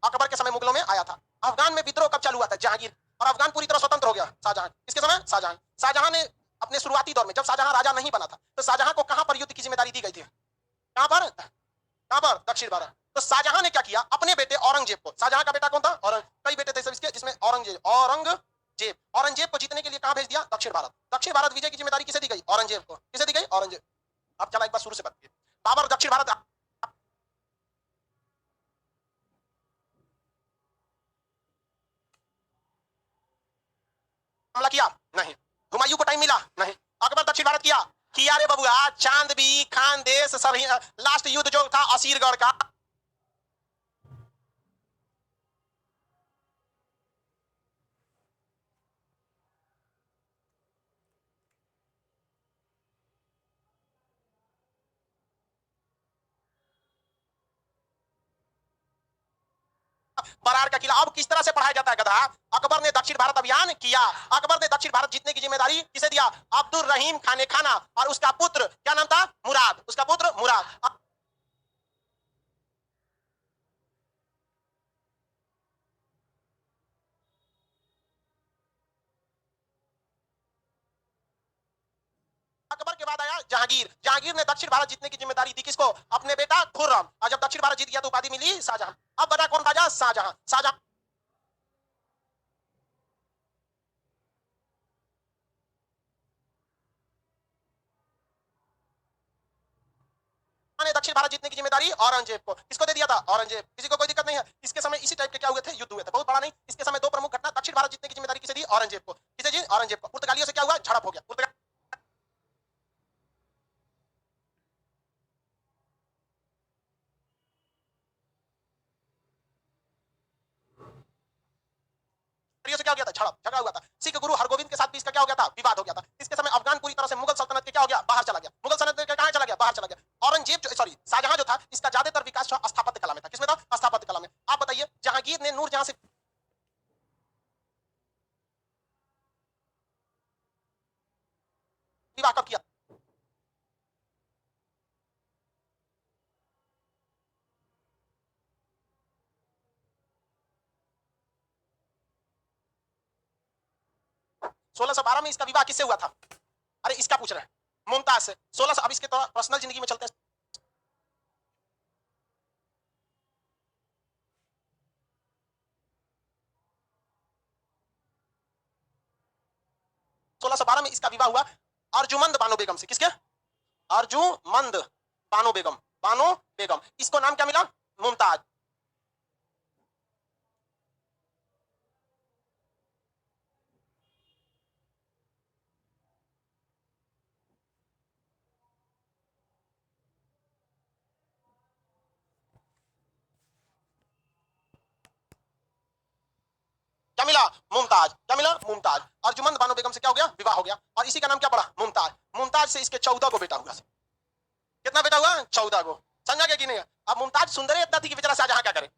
अकबर के समय मुगलों में आया था। अफगान में विद्रोह कब चालू हुआ था? जहांगीर। और अफगान पूरी तरह स्वतंत्र हो गया शाहजहां। किसके समय? शाहजहां। शाहजहां ने अपने शुरुआती दौर में जब शाहजहां राजा नहीं बना था तो शाहजहां को कहां पर युद्ध की जिम्मेदारी दी गई थी? कहां पर? कहां पर? दक्षिण भारत। तो शाहजहां ने क्या किया? अपने बेटे औरंगजेब को, शाहजहां का बेटा कौन था? औरंग, कई बेटे थे सब इसके, जिसमें औरंगजेब को जीतने के लिए कहां भेज दिया? दक्षिण भारत। दक्षिण भारत विजय की जिम्मेदारी किसे दी गई? औरंगजेब को। किसे दी गई? औरंगजेब। अब चला एक बार शुरू से बताइए। बाबर दक्षिण भारत हमला किया? नहीं। हुमायूं को टाइम मिला? नहीं। अकबर दक्षिण भारत किया? किया रे बबुआ। चांदबी, खानदेश, सब लास्ट युद्ध जो था असीरगढ़ का, बरार का किला। अब किस तरह से पढ़ाया जाता है गधा? अकबर ने दक्षिण भारत अभियान किया। अकबर ने दक्षिण भारत जीतने की जिम्मेदारी किसे दिया? अब्दुल रहीम खाने खाना और उसका पुत्र क्या नाम था? मुराद। उसका पुत्र मुराद। अकबर के बाद आया जहांगीर। जहांगीर ने दक्षिण भारत जीतने की जिम्मेदारी दी किसको? अपने बेटा खुर्रम। और जब दक्षिण भारत जीत गया तो उपाधि मिली शाहजहां। अब बता कौन राजा? शाहजहां। शाहजहां ने दक्षिण भारत जीतने की जिम्मेदारी औरंगजेब को। किसको दे दिया था? औरंगजेब। किसी को कोई दिक्कत नहीं है? इसके समय इसी टाइप के क्या हुए थे? युद्ध हुए थे, बहुत बड़ा नहीं। इसके समय दो प्रमुख घटना। दक्षिण भारत जीतने की जिम्मेदारी किसे दी? औरंगजेब को। किसे जी? औरंगजेब को। पुर्तगालियों से क्या हुआ? झड़प हो गया। से क्या हो गया था? झगड़ा हुआ था। सिख गुरु हरगोविंद के साथ भी इसका क्या हो गया था, विवाद हो गया था। इसके समय अफगान पूरी तरह से मुगल सल्तनत के क्या हो गया, बाहर चला गया। मुगल सल्तनत के कहां चला गया, बाहर चला गया। औरंगजेब जो सॉरी शाहजहां जो था, इसका ज्यादातर विकास जो स्थापत्य कला में था। किसमें था, स्थापत्य कला में। आप बताइए जहांगीर ने नूरजहां से विवाह कब किया? 1612 में इसका विवाह किससे हुआ था? अरे इसका पूछ रहे हैं, मुमताज से। 16 अब इसके तो पर्सनल जिंदगी में चलते हैं। 1612 में इसका विवाह हुआ अर्जुमंद बानो बेगम से। किसके? अर्जुमंद बानो बेगम। बानो बेगम, इसको नाम क्या मिला? मुमताज। क्या मिला? मुमताज। क्या मिला? मुमताज। अर्जुमंद बानो बेगम से क्या हो गया, विवाह हो गया। और इसी का नाम क्या पड़ा? मुमताज। मुमताज से इसके 14 को बेटा हुआ। कितना बेटा हुआ? 14 को। समझा क्या कि नहीं? अब मुमताज सुंदर इतना थी कि बेचारा शाहजहां क्या करे।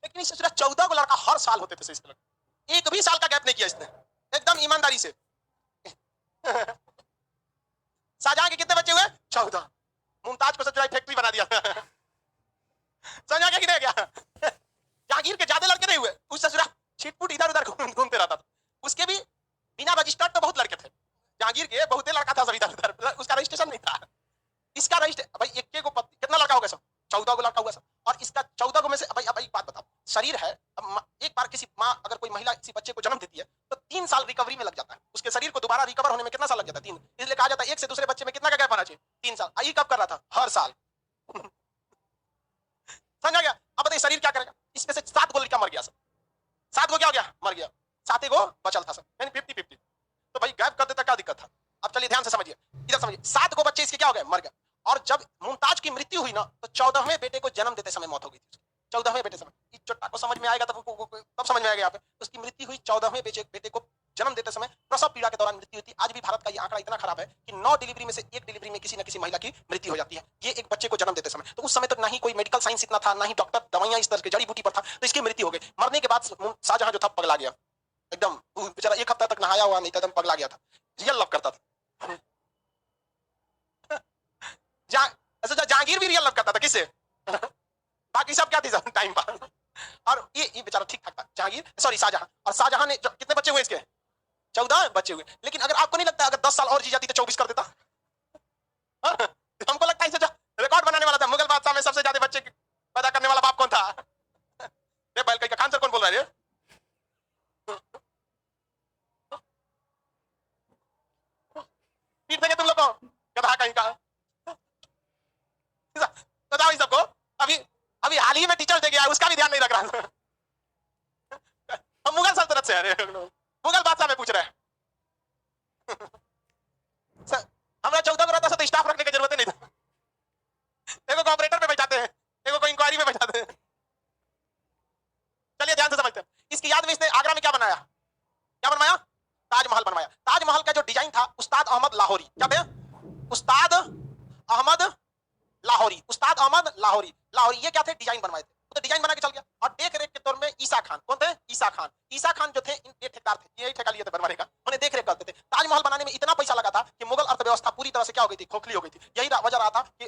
लेकिन इस 14 को लड़का हर साल होते थे इसके लड़के, एक भी साल का गैप नहीं किया इसने, एकदम ईमानदारी से। शाहजहां के कितने बच्चे हुए? 14। मुमताज को सचुराई फैक्ट्री बना दिया। समझा क्या कि नहीं? गया जहांगीर के ज्यादा लड़के नहीं हुए, उस ससुरा छिटपुट इधर उधर घूमते रहता था। उसके भी बिना रजिस्टर्ड तो बहुत लड़के थे। जहांगीर के बहुत लड़का था सब इधर उधर, उसका रजिस्ट्रेशन नहीं था। इसका रजिस्टर भाई एक को कितना लड़का होगा सब? 14 को लड़का हुआ सब। और इसका 14 को में से भाई अब एक बात बताओ, शरीर है, एक बार किसी माँ अगर कोई महिला किसी बच्चे को जन्म देती है तो 3 साल रिकवरी में लग जाता है। उसके शरीर को दोबारा रिकवर होने में कितना साल लग जाता है? 3। इसलिए कहा जाता है एक से दूसरे बच्चे में कितना का गैप आना चाहिए? 3 साल। आई कब कर रहा था? हर साल। समझा गया? अब बताइए शरीर क्या करेगा? इसमें से 7 को लड़का मर गया सब। 7 को क्या हो गया? मर गया। 7 को बचल था सब, यानी 50-50। तो भाई गैप कर देता क्या दिक्कत था? अब चलिए ध्यान से समझिए, इधर समझिए। 7 को बच्चे इसके क्या हो गए? मर गए। और जब मुमताज की मृत्यु हुई ना तो 14वें बेटे को जन्म देते समय मौत हो गई थी। 14वें बेटे समय, इस चोटा को समझ में आएगा तब समझ में आएगा। यहाँ पे उसकी मृत्यु हुई 14वें बेटे को जन्म देते समय, प्रसव पीड़ा के दौरान मृत्यु होती है। आज भी भारत का ये आंकड़ा इतना खराब है कि 9 डिलीवरी में से 1 डिलीवरी में किसी न किसी महिला की मृत्यु हो जाती है। ये एक बच्चे को जन्म देते समय। तो उस समय तो ना ही कोई मेडिकल साइंस इतना था, ना ही डॉक्टर दवाइयां इस तरह की जड़ी बूटी पर था, तो इसकी मृत्यु हो गई। मरने के बाद शाहजहां जो था पगला गया एकदम। बेचारा 1 हफ्ता तक नहाया हुआ नहीं था, एकदम पगला गया था। रियल लव करता था। जहांगीर भी रियल लव करता था। किससे? बाकी सब क्या थी, सब टाइम पास। और ये बेचारा ठीक ठाक था जहांगीर, सॉरी शाहजहां। और शाहजहां ने कितने बच्चे हुए इसके? 14 बच्चे हुए। लेकिन अगर आपको नहीं लगता अगर 10 साल और जी जाती तो 24 कर देता? हमको लगता है इसे रिकॉर्ड बनाने वाला था। मुगल बादशाह में सबसे ज्यादा बच्चे पैदा करने वाला बाप कौन था? बैल का खान सर कौन बोल रहा है? पीट देंगे तुम लोग को, गधा कहीं का। बताओ इन सबको। अभी अभी हाल ही में टीचर दे गया, उसका भी ध्यान नहीं रख रहा। हम मुगल सल्तनत से है, मुगल बादशाह में पूछ रहे हैं। हमारा 14 को रहता तो स्टाफ रखने की जरूरत नहीं था। देखो को ऑपरेटर पे बैठाते हैं, देखो को इंक्वायरी में बैठाते हैं। चलिए ध्यान से समझते हैं। इसकी याद में इसने आगरा में क्या बनाया? क्या बनवाया? ताजमहल बनवाया। ताजमहल का जो डिजाइन था उस्ताद अहमद लाहौरी, क्या भैया? उस्ताद अहमद लाहौरी। उस्ताद अहमद लाहौरी, लाहौरी ये क्या थे? डिजाइन बनवाए थे। तो डिजाइन बना के चल गया। और देख रेख के तौर में ईसा खान, कौन थे? ईसा खान। ईसा खान जो थे ये ठेकेदार थे, यही ठेका लिए थे बनवाने का, उन्हें देख रेख करते थे। ताजमहल बनाने में इतना पैसा लगा था कि मुगल अर्थव्यवस्था पूरी तरह से क्या हो गई थी? खोखली हो गई थी। यही वजह रहा था कि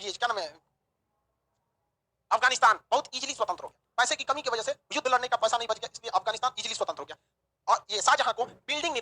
ये क्या नाम है, अफगानिस्तान बहुत इजीली स्वतंत्र हो गया। पैसे की कमी की वजह से युद्ध लड़ने का पैसा नहीं बच गया, इसलिए अफगानिस्तान इजीली स्वतंत्र हो गया। और ये शाहजहां को बिल्डिंग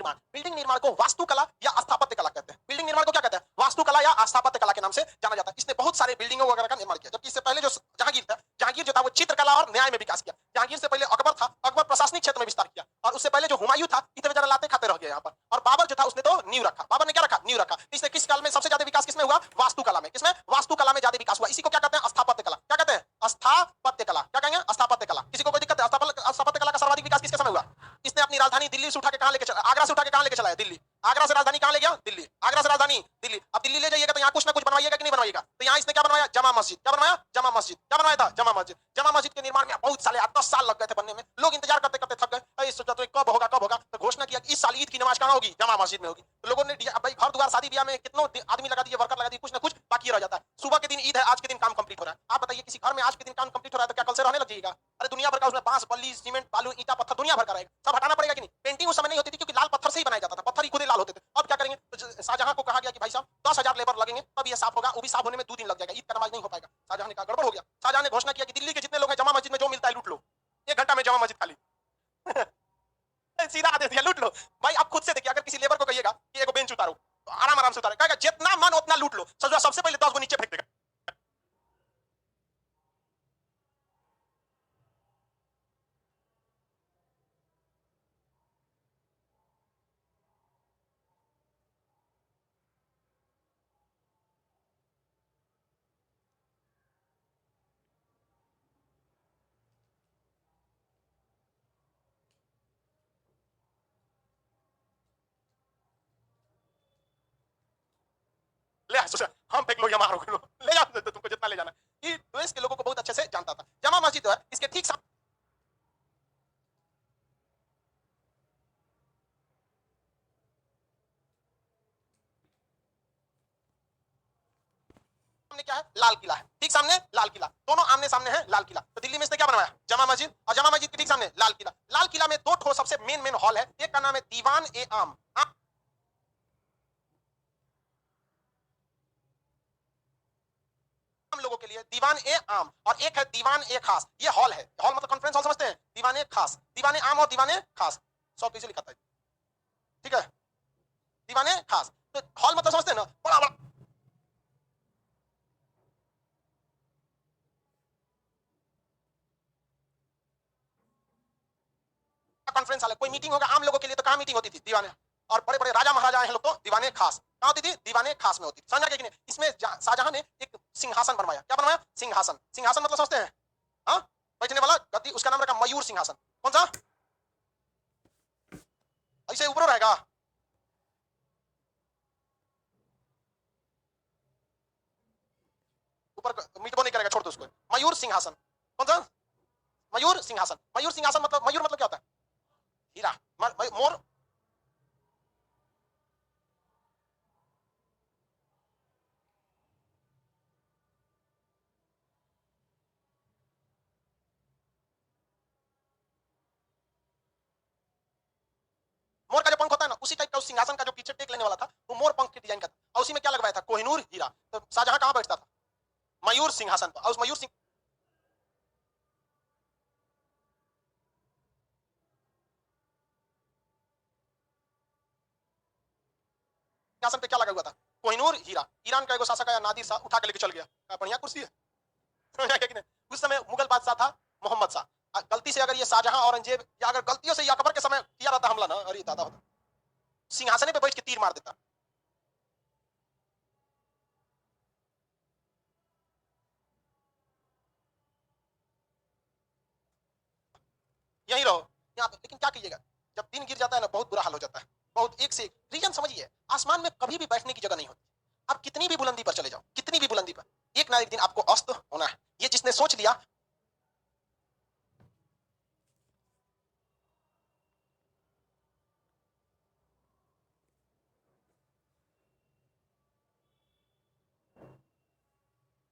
निर्माण को वास्तुकला या स्थापत्य कला कहते हैं। बिल्डिंग निर्माण को क्या कहते हैं? वास्तुकला या स्थापत्य कला के नाम से जाना जाता है। इसने बहुत सारे बिल्डिंगों वगैरह का निर्माण किया। जबकि इससे पहले जो जहांगीर था, जहांगीर जो था वो चित्रकला और न्याय में विकास किया। जहांगीर से पहले अकबर था, अकबर प्रशासनिक क्षेत्र में विस्तार किया। और उससे पहले जो हुमायूं था, इतने बेचारा लाते खाते रह गया यहाँ पर। और बाबर जो था उसने तो नींव रखा। बाबर ने क्या रखा? नींव रखा। इसने किस काल में सबसे ज्यादा विकास किसमें हुआ? वास्तुकला में। किसमें? वास्तुकला में ज्यादा विकास हुआ। इसी को क्या कहते हैं? स्थापत्य कला। क्या कहते हैं? स्थापत्य कला। क्या कहेंगे? स्थापत्य कला। किसी को कोई दिक्कत है? स्थापत्य कला का सर्वाधिक विकास किसके समय हुआ? इसने अपनी राजधानी दिल्ली से उठा के कहां लेके चला? आगरा से उठा के कहां लेके चला है? दिल्ली। आगरा से राजधानी कहां ले गया? दिल्ली। आगरा से राजधानी दिल्ली। अब दिल्ली ले जाइएगा तो यहाँ कुछ ना कुछ बनवाइएगा कि नहीं बनवाइएगा? तो यहाँ इसने क्या बनवाया? जमा मस्जिद। क्या बनवाया? जमा मस्जिद। क्या बनवाया था? जमा मस्जिद। जमा मस्जिद के निर्माण में बहुत साले 10 साल लग गए थे बनने में। लोग इंतजार करते करते थक गए। सोचा तो कब होगा कब होगा, तो घोषणा किया कि इस साल ईद की नमाज कहाँ होगी, जमा मस्जिद में होगी। तो लोगों ने भाई घर द्वार शादी ब्याह में कितनों आदमी लगा दिए, वर्कर लगा दिए, कुछ ना कुछ बाकी रह जाता है। सुबह के दिन ईद है, आज के दिन काम कंप्लीट हो रहा है। आप बताइए किसी घर में आज के दिन काम कंप्लीट हो रहा है तो क्या कल से रहने लग जाएगा? अरे दुनिया भर का उसमें बांस बल्ली सीमेंट बालू ईटा पत्थर दुनिया भर का रहेगा, सब हटाना पड़ेगा कि नहीं? पेंटिंग उस समय नहीं होती थी क्योंकि लाल पत्थर से ही बनाया जाता था, पत्थर ही खुद ही लाल होते थे। अब क्या करेंगे? तो शाहजहां को कहा गया कि भाई साहब 10,000 लेबर लगेंगे तब ये साफ होगा, वो भी साफ होने में 2 दिन लग जाएगा, ईद का नमाज नहीं हो पाएगा। शाहजहां ने कहा गड़बड़ हो गया। शाहजहां ने घोषणा किया कि दिल्ली के जितने लोग हैं जमा मस्जिद में जो मिलता है लूट लो, 1 घंटा में जमा मस्जिद खाली। सीधा आदेश दिया लूट लो। भाई आप खुद से देखिए, अगर किसी लेबर को कहिएगा कि एगो बेंच उतारो तो आराम आराम से उतारे, कहेगा जितना मन उतना लूट लो, सबसे पहले 10 गो नीचे फेंक देगा। ले आ, सोचा हम फेंक लो या मारो लो, ले जाओ तो तुमको जितना ले जाना। ये देश के लोगों को बहुत अच्छे से जानता था। जमा मस्जिद जो है इसके ठीक सामने क्या है? लाल किला है। ठीक सामने लाल किला, दोनों आमने सामने है लाल किला। तो दिल्ली में इसने क्या बनवाया? जमा मस्जिद, और जमा मस्जिद के ठीक सामने लाल किला। लाल किला में 2 ठो सबसे मेन हॉल है, एक का नाम है दीवान ए आम, लोगों के लिए दीवान ए आम, और एक है दीवान ए खास। ये हॉल है, हॉल मतलब कॉन्फ्रेंस हॉल समझते हैं, दीवान ए खास, दीवान ए आम और दीवान ए खास, 100 पीछे लिखा था, ठीक है, दीवान ए खास। तो हॉल मतलब समझते हैं ना, बड़ा बड़ा कॉन्फ्रेंस हॉल है। कोई मीटिंग होगा आम लोगों के लिए तो कहां मीटिंग होती थी? दीवाने। और बड़े बड़े राजा महाराजा हैं लोग तो दीवाने खास कहां होती थी? दीवाने खास में होती थी। समझा कि नहीं? इसमें शाहजहां ने एक सिंहासन बनवाया। क्या बनवाया? सिंहासन। सिंहासन मतलब समझते हैं? हाँ, बैठने वाला गद्दी, उसका नाम रखा मयूर सिंहासन। कौन सा? ऐसे ऊपर रहेगा, ऊपर मिटबो नहीं करेगा, छोड़ दो उसको। मयूर सिंहासन। कौन सा? मयूर सिंहासन। मयूर सिंहासन मतलब, मयूर मतलब क्या होता है? हीरा। मोर। मोर का जो पंख होता है ना, उसी टाइप का उस सिंहासन का जो पीछे टेक लेने वाला था वो मोर पंख के डिजाइन का था, और उसी में क्या लगवाया था? कोहिनूर हीरा। तो शाहजहां कहां बैठता था? मयूर सिंहासन पर। और उस मयूर सिंहासन पे क्या लगा हुआ था? कोहिनूर हीरा। ईरान का एगो शासक आया नादिर शाह, उठा के लेके चल गया, बढ़िया कुर्सी है। उस समय मुगल बादशाह था मोहम्मद शाह। गलती से अगर ये शाहजहां औरंगजेब या अगर गलतियों से अकबर के समय किया रहता हमला ना, अरे दादा होता, सिंहासने पे बैठ के तीर मार देता। यही रहो यहाँ पे। लेकिन क्या कीजिएगा, जब दिन गिर जाता है ना, बहुत बुरा हाल हो जाता है। बहुत एक से एक रीजन समझिए, आसमान में कभी भी बैठने की जगह नहीं होती। आप कितनी भी बुलंदी पर चले जाओ, कितनी भी बुलंदी पर, एक ना एक दिन आपको अस्त होना है। ये जिसने सोच लिया,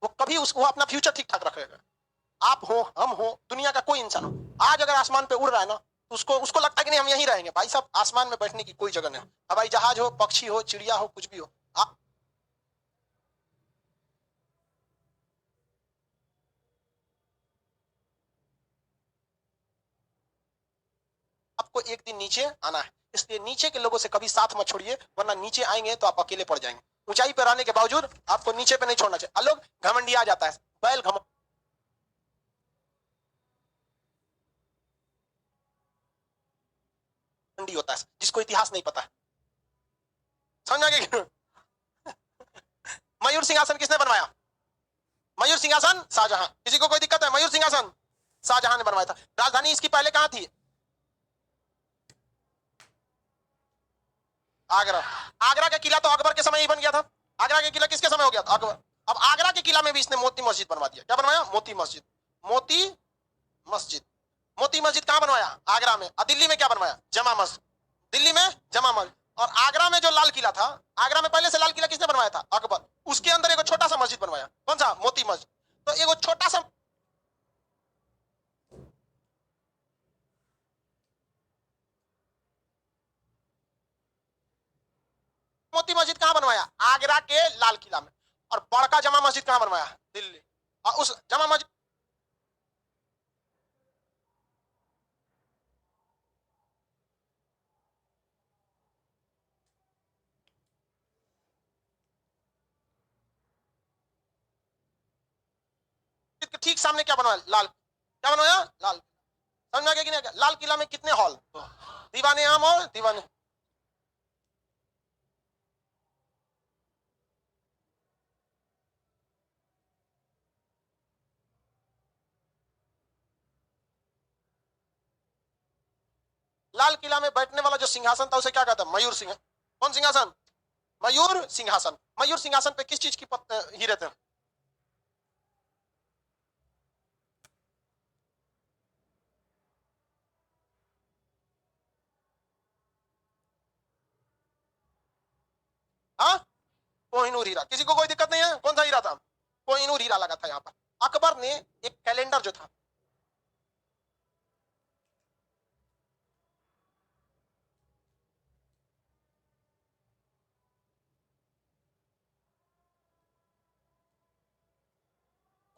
वो कभी उसको अपना फ्यूचर ठीक ठाक रखेगा। आप हो, हम हो, दुनिया का कोई इंसान हो, आज अगर आसमान पे उड़ रहा है ना, तो उसको उसको लगता है कि नहीं हम यहीं रहेंगे। भाई साहब, आसमान में बैठने की कोई जगह नहीं। हवाई जहाज हो, पक्षी हो, चिड़िया हो, कुछ भी हो, आप आपको एक दिन नीचे आना है। इसलिए नीचे के लोगों से कभी साथ मत छोड़िए, वरना नीचे आएंगे तो आप अकेले पड़ जाएंगे। ऊंचाई पर रहने के बावजूद आपको नीचे पे नहीं छोड़ना चाहिए। लोग घमंडी आ जाता है, बैल घमंडी होता है जिसको इतिहास नहीं पता। समझ गए? मयूर सिंहासन किसने बनवाया? मयूर सिंहासन शाहजहां। किसी को कोई दिक्कत है? मयूर सिंहासन शाहजहां ने बनवाया था। राजधानी इसकी पहले कहां थी? आगरा। आगरा का किला तो अकबर के समय ही बन गया था। आगरा का किला किसके समय हो गया था? अकबर। अब आगरा के किला में भी इसने मोती मस्जिद बनवा दिया। क्या बनवाया? मोती मस्जिद। मोती मस्जिद। मोती मस्जिद कहां बनवाया? आगरा में। और दिल्ली में क्या बनवाया? जमा मस्जिद। दिल्ली में जमा मस्जिद। और आगरा में जो लाल किला था, आगरा में पहले से लाल किला किसने बनवाया था? अकबर। उसके अंदर एक छोटा सा मस्जिद बनवाया, कौन सा? मोती मस्जिद। तो एक छोटा सा मोती मस्जिद कहां बनवाया? आगरा के लाल किला में। और बड़का जमा मस्जिद कहां बनवाया? दिल्ली। और उस जमा मस्जिद के ठीक सामने क्या बनवाया? लाल। क्या बनवाया? लाल। समझ में आ गया कि नहीं आ गया? लाल किला में कितने हॉल? दीवाने आम और दीवाने। लाल किला में बैठने वाला जो सिंहासन था उसे क्या कहता है? मयूर सिंह। कौन सिंहासन? मयूर सिंहासन। मयूर सिंहासन पे किस चीज की हीरे थे? हाँ, कोहिनूर हीरा। किसी को कोई दिक्कत नहीं है? कौन सा हीरा था? कोहिनूर हीरा लगा था यहाँ पर। अकबर ने एक कैलेंडर जो था,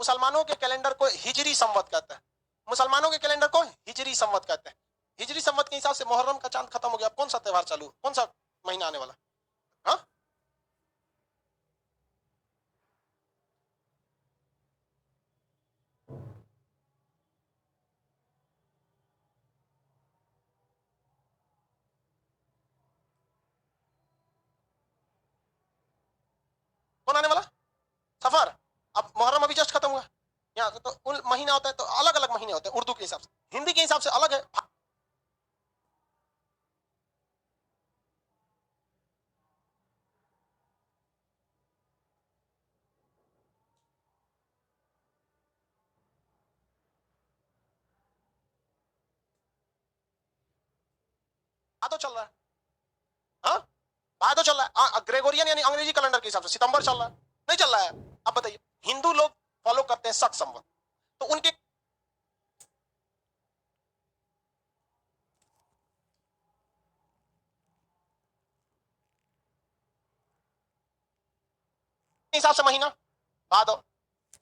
मुसलमानों के कैलेंडर को हिजरी संवत कहते हैं। मुसलमानों के कैलेंडर को हिजरी संवत कहते हैं। हिजरी संवत के हिसाब से मुहर्रम का चांद खत्म हो गया। अब कौन सा त्योहार चालू? कौन सा महीना आने वाला? हाँ, कौन आने वाला? सफर। अब मुहर्रम अभी जस्ट खत्म हुआ। यहाँ तो उन महीना होता है, तो अलग अलग महीने होते हैं। उर्दू के हिसाब से, हिंदी के हिसाब से अलग है। तो चल रहा है। हाँ, तो चल रहा है। ग्रेगोरियन यानी अंग्रेजी कैलेंडर के हिसाब से सितंबर चल रहा है, नहीं चल रहा है? अब बताइए, हिंदू लोग फॉलो करते हैं शक संवत, तो उनके हिसाब से महीना भादो।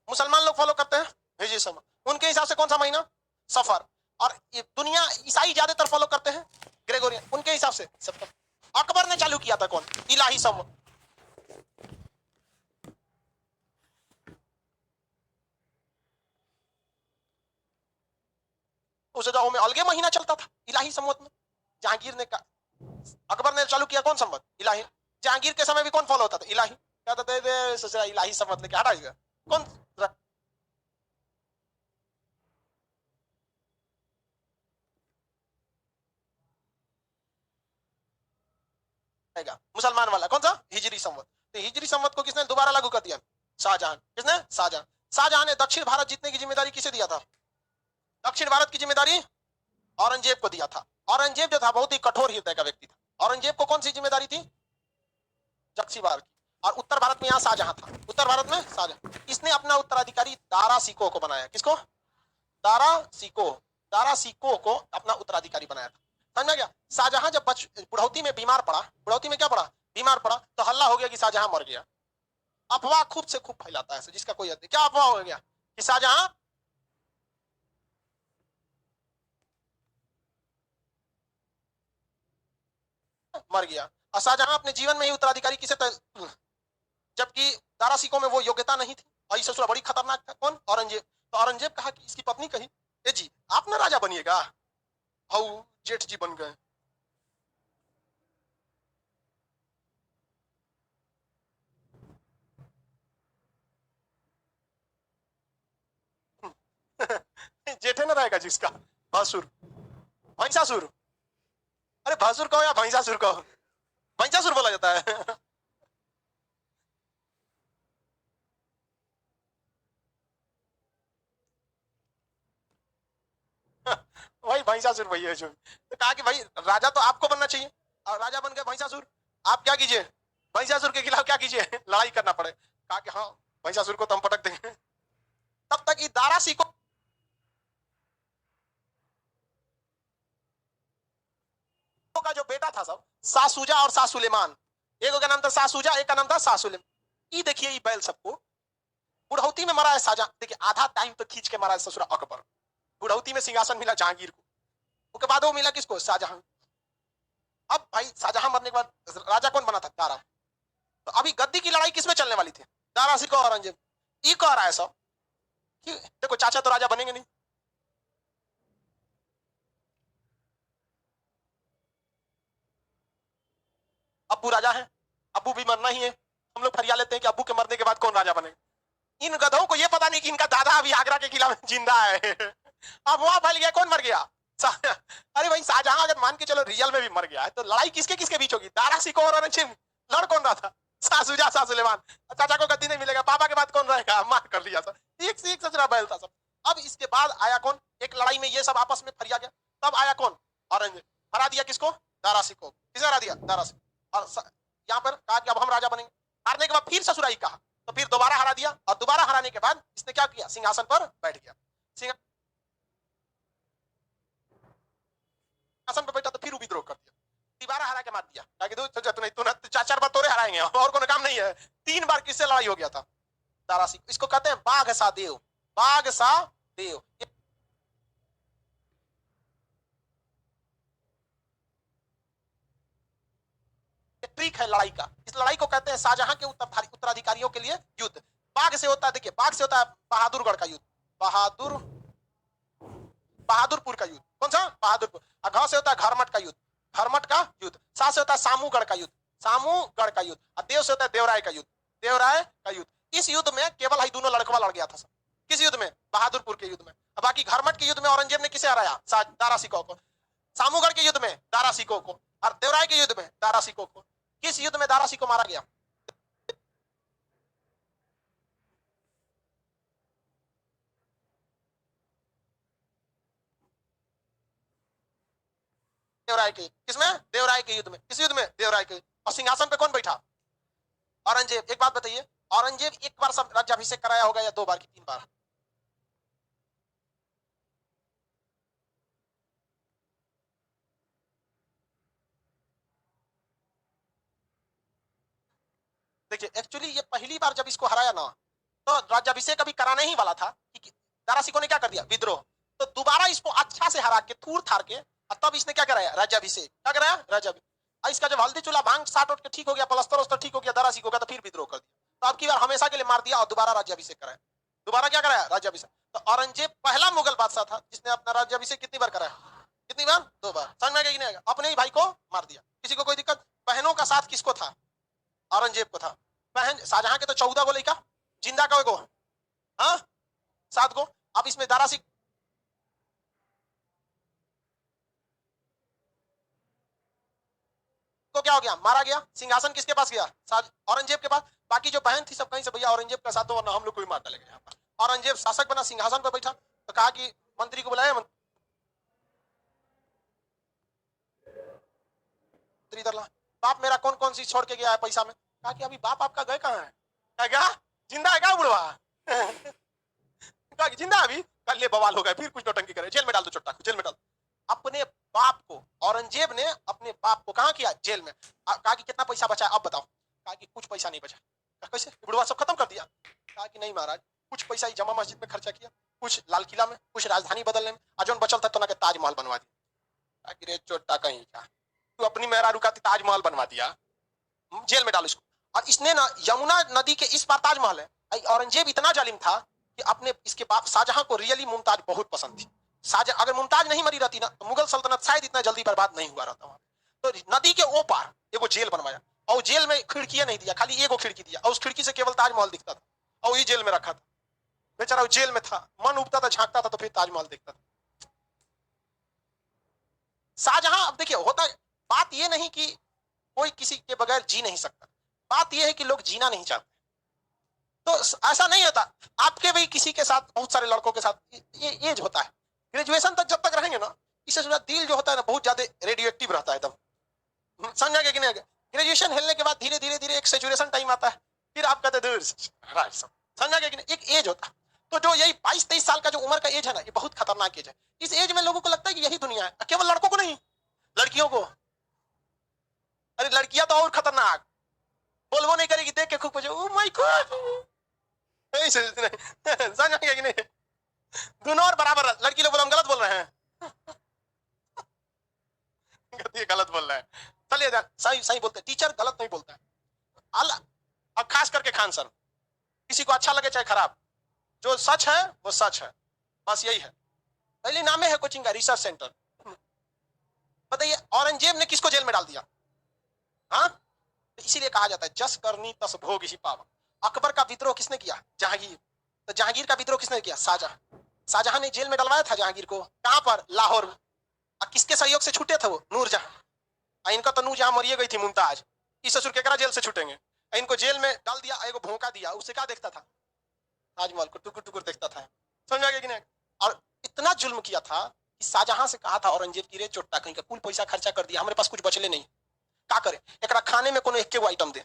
मुसलमान लोग फॉलो करते हैं हिजरी संवत, उनके हिसाब से कौन सा महीना? सफर। और ये दुनिया ईसाई ज्यादातर फॉलो करते हैं ग्रेगोरियन, उनके हिसाब से सितंबर। अकबर ने चालू किया था कौन? इलाही संवत। उस जगहों में अलगे महीना चलता था इलाही संवत में। जहांगीर ने अकबर ने चालू किया कौन संवत? इलाही। जहांगीर के समय भी कौन फॉलो होता था? इलाही। क्या था? इलाही संवत लेके हटा गया कौन? मुसलमान वाला कौन सा? हिजरी संवत। तो हिजरी संवत को किसने दोबारा लागू कर दिया? शाहजहां। किसने? शाहजहां। शाहजहां ने दक्षिण भारत जीतने की जिम्मेदारी किसे दिया था? दक्षिण भारत की जिम्मेदारी औरंगजेब को दिया था। औरंगजेब जो था बहुत ही कठोर हृदय का व्यक्ति था। औरंगजेब को कौन सी जिम्मेदारी थी? दक्षिण भारत की। और उत्तर भारत में यहाँ शाहजहां था। उत्तर भारत में शाहजहां। इसने अपना उत्तराधिकारी दारा सिको को बनाया। किसको? दारा सिको। दारा सिको को अपना उत्तराधिकारी बनाया था। समझ में गया? शाहजहां जब बुढ़ौती में बीमार पड़ा, बुढ़ौती में क्या पड़ा? बीमार पड़ा, तो हल्ला हो गया कि शाहजहां मर गया। अफवाह खूब से खूब फैलाता है जिसका कोई क्या अफवाह हो गया कि शाहजहां मर गया। और शाहजहां अपने जीवन में ही उत्तराधिकारी किसे जबकि दारा सिको में वो योग्यता नहीं थी। और ये ससुरा बड़ी खतरनाक था। कौन? औरंगजेब। तो औरंगजेब कहा कि इसकी पत्नी कही, ए जी आप ना राजा बनिएगा, हाउ जेठ जी बन गए। जेठे ना रहेगा जिसका। भासुर। भैंसासुर। अरे भासुर कहो या भैंसासुर कहो, भैंसासुर बोला जाता है। वही भैंसासुर वही है जो। तो कहा कि भाई राजा तो आपको बनना चाहिए, और राजा बन गए भैंसासुर, आप क्या कीजिए, भैंसासुर के खिलाफ क्या कीजिए, लड़ाई करना पड़े। कहा कि हाँ भैंसासुर को तो हम पटक देंगे। तब तक दारा सिको का जो बेटा था सब, सासूजा और सासुलेमान, एक का नाम था सासूजा, एक का नाम था सासुलेमान। ये देखिए ये बैल सबको बुढ़ौती में मरा है साजा, देखिए आधा टाइम तो खींच के मरा है ससुरा अकबर। बुढ़ौती में सिंहासन मिला जहांगीर को, उसके बाद वो मिला किसको, शाहजहां। अब भाई शाहजहां मरने के बाद राजा कौन बना था, दारा। तो अभी गद्दी की लड़ाई किसमें चलने वाली थी, दारा सिको औरंगजेब। ये कह रहा है सब कि देखो चाचा तो राजा बनेंगे नहीं, अब्बू राजा है, अब्बू भी मरना ही है। हम लोग फरिया लेते हैं कि अब्बू के मरने के बाद कौन राजा बनेगा। इन गधों को ये पता नहीं कि इनका दादा अभी आगरा के किला में जिंदा है। अब वहां फैल गया, कौन मर गया, अरे भाई शाहजहां अगर मान के चलो रियल में भी मर गया है तो लड़ाई किसके किसके बीच होगी, दारा सिको और औरंगजेब। लड़ कौन रहा था, सासुजा सासुलेमान। चाचा को गद्दी नहीं मिलेगा, पापा के बाद कौन रहेगा, मार कर लिया सब, एक से एक सचरा बैल था सब। अब इसके बाद आया कौन, एक लड़ाई में ये सब आपस में फरिया गया, तब आया कौन, औरंगजेब। हरा दिया किसको, दारा सिको। किसे हरा दिया, दारा सिको। और यहाँ पर कहा कि अब हम राजा बनेंगे। हारने के बाद फिर ससुराई कहा, तो फिर दोबारा हरा दिया, और दोबारा हराने के बाद इसने क्या किया, सिंहासन पर बैठ गया। सिंहासन पर बैठा तो फिर विद्रोह कर दिया, दोबारा हरा के मार दिया, ताकि तू चार बार तोरे हराएंगे और कोई काम नहीं है। 3 बार किससे लड़ाई हो गया था, दारा सिंह। इसको कहते हैं बाघ सा देव, बाघ सा देव। ट्रिक है लड़ाई का। इस लड़ाई को कहते हैं शाहजहां के उत्तराधिकारियों के लिए युद्ध। बाघ से होता है, देखिए बाघ से होता है बहादुरगढ़ का युद्ध, बहादुरपुर का युद्ध। कौन सा, बहादुरपुर। घ से होता है घरमट का युद्ध, घरमट का युद्ध। सा से होता है सामूगढ़ का युद्ध, सामूगढ़ का युद्ध। और देव से होता है देवराय का युद्ध, देवराय का युद्ध। इस युद्ध में केवल ही दोनों लड़कवा लड़ गया था सब। किस युद्ध में, बहादुरपुर के युद्ध में। बाकी घरमट के युद्ध में औरंगजेब ने किसे हराया, दारा सिको को। सामूगढ़ के युद्ध में दारा सिको को, और देवराय के युद्ध में दारा सिको को। किस युद्ध में दारा सिको मारा गया, देवराय के। किसमें, देवराय के युद्ध में। किस युद्ध में, देवराय के। और सिंहासन पे कौन बैठा, औरंगजेब। एक बात बताइए, औरंगजेब एक बार सब राज्याभिषेक कराया होगा या 2 बार की 3 बार, देखिए एक्चुअली ये पहली बार जब इसको हराया ना, तो राज्याभिषेक अभी कराने ही वाला था कि दारा सिको ने क्या कर दिया, विद्रोह। तो दोबारा इसको अच्छा से हरा के थूर थार के, और तब इसने क्या कराया, राज्याभिषेक। क्या कराया, राज्याभिषेक। इसका जब हल्दी चूल्हा भांग साट उठ के ठीक हो गया, प्लस्तर उस्तर ठीक हो गया दारा सिको का, तो फिर विद्रोह कर दिया। तो अब की बार हमेशा के लिए मार दिया और दोबारा राज्याभिषेक कराया। दोबारा क्या कराया, राज्याभिषेक। तो औरंगजेब पहला मुगल बादशाह था जिसने अपना राज्याभिषेक कितनी बार कराया, कितनी बार, 2 बार। समझ में आ गया कि नहीं आएगा। अपने ही भाई को मार दिया, किसी को कोई दिक्कत। बहनों का साथ किसको था, औरंगजेब को था। बहन शाहजहां के तो 14 गो लड़का, जिंदा का गो, हाँ 7 गो। अब इसमें दारा सिंह को क्या हो गया, मारा गया। सिंहासन किसके पास गया, औरंगजेब के पास। बाकी जो बहन थी सब कहीं से, भैया औरंगजेब का साथ, वरना हम लोग कोई मार डालेंगे यहाँ पर। औरंगजेब शासक बना, सिंहासन पर बैठा, तो कहा कि मंत्री को बुलाया, मंत्री इधर ला, बाप मेरा कौन कौन सी छोड़ के गया है पैसा में। कहा कि अभी बाप आपका गए कहाँ है, क्या जिंदा है क्या बुढ़वा। कहा कि जिंदा अभी, कल ले बवाल हो गए, फिर कुछ नौटंकी करे, जेल में डाल दो चट्टा, जेल में डाल। अपने बाप को, औरंगजेब ने अपने बाप को कहा किया, जेल में। कहा कि कितना पैसा बचा अब बताओ। कहा कि कुछ पैसा नहीं बचा। कैसे, बुढ़वा सब खत्म कर दिया। कहा कि नहीं महाराज, कुछ पैसा ही जमा मस्जिद में खर्चा किया, कुछ लाल किला में, कुछ राजधानी बदलने में, अजोन बचल था तो ना के ताजमहल बनवा दिया। कहा कि रे चोटा कहीं का, तू अपनी मेहरारू का ताजमहल बनवा दिया, जेल में डालो इसको। और इसने ना यमुना नदी के इस पार ताजमहल है। औरंगजेब इतना जालिम था कि अपने इसके बाप शाहजहां को रियली मुमताज बहुत पसंद थी। शाहजहां अगर मुमताज नहीं मरी रहती ना, तो मुगल सल्तनत शायद इतना जल्दी बर्बाद नहीं हुआ रहता वहां। तो नदी के ओ पार एगो जेल बनवाया, और जेल में खिड़कियां नहीं दिया, खाली एगो खिड़की दिया, और उस खिड़की से केवल ताजमहल दिखता था, और वही जेल में रखा था। बेचारा जेल में था, मन उबता था, झांकता था, तो फिर ताजमहल देखता था। शाहजहां, अब देखिए होता, बात यह नहीं कि कोई किसी के बगैर जी नहीं सकता, बात यह है कि लोग जीना नहीं चाहते। तो ऐसा नहीं होता, आपके भी किसी के साथ, बहुत सारे लड़कों के साथ ये एज होता है, ग्रेजुएशन तक जब तक रहेंगे ना, इससे जुड़ा दिल जो होता है ना बहुत ज्यादा रेडियो एक्टिव रहता है एकदम, समझा कि नहीं? ग्रेजुएशन हिलने के बाद धीरे धीरे धीरे एक सेचुरेशन टाइम आता है, फिर आप कहते दूर समझा कि नहीं? एक एज होता है। तो जो यही 22-23 साल का जो उम्र का एज है ना, ये बहुत खतरनाक एज है। इस एज में लोगों को लगता है कि यही दुनिया है, केवल लड़कों को नहीं, लड़कियों को। अरे लड़कियां तो और खतरनाक, बोलबो नहीं करेगी, देख के खूब पूछो ओ माय गॉड, समझ कि नहीं? दोनों और बराबर, लड़की लोग बोले हम गलत बोल रहे हैं, गलत बोल रहे हैं, चलिए सही सही बोलते हैं, टीचर गलत नहीं बोलता है। और खास करके खान सर, किसी को अच्छा लगे चाहे खराब, जो सच है वो सच है, बस यही है। पहले नामे है कोचिंग का रिसर्च सेंटर। बताइए औरंगजेब ने किसको जेल में डाल दिया? हाँ, इसीलिए कहा जाता है जस करनी तस भोग ही पावा। अकबर का विद्रोह किसने किया? जहांगीर। तो जहांगीर का विद्रोह किसने किया? शाहजहां। शाहजहां ने जेल में डलवाया था जहांगीर को, कहां पर? लाहौर में। किसके सहयोग से छूटे थे वो? नूरजहां। इनका तो नूरजहां मरिए गई थी, मुमताज। इस ससुर केकरा जेल से छूटेंगे? इनको जेल में डाल दिया, एगो भोंका दिया, उससे क्या देखता था? ताजमहल को टुकुर टुकुर देखता था, समझ आ गया कि नहीं? और इतना जुल्म किया था कि शाहजहां से कहा था औरंगजेब की रे चोट्टा कहीं का, कुल पैसा खर्चा कर दिया, हमारे पास कुछ बचले नहीं, क्या करे? एकरा खाने में कोनो एक आइटम दे,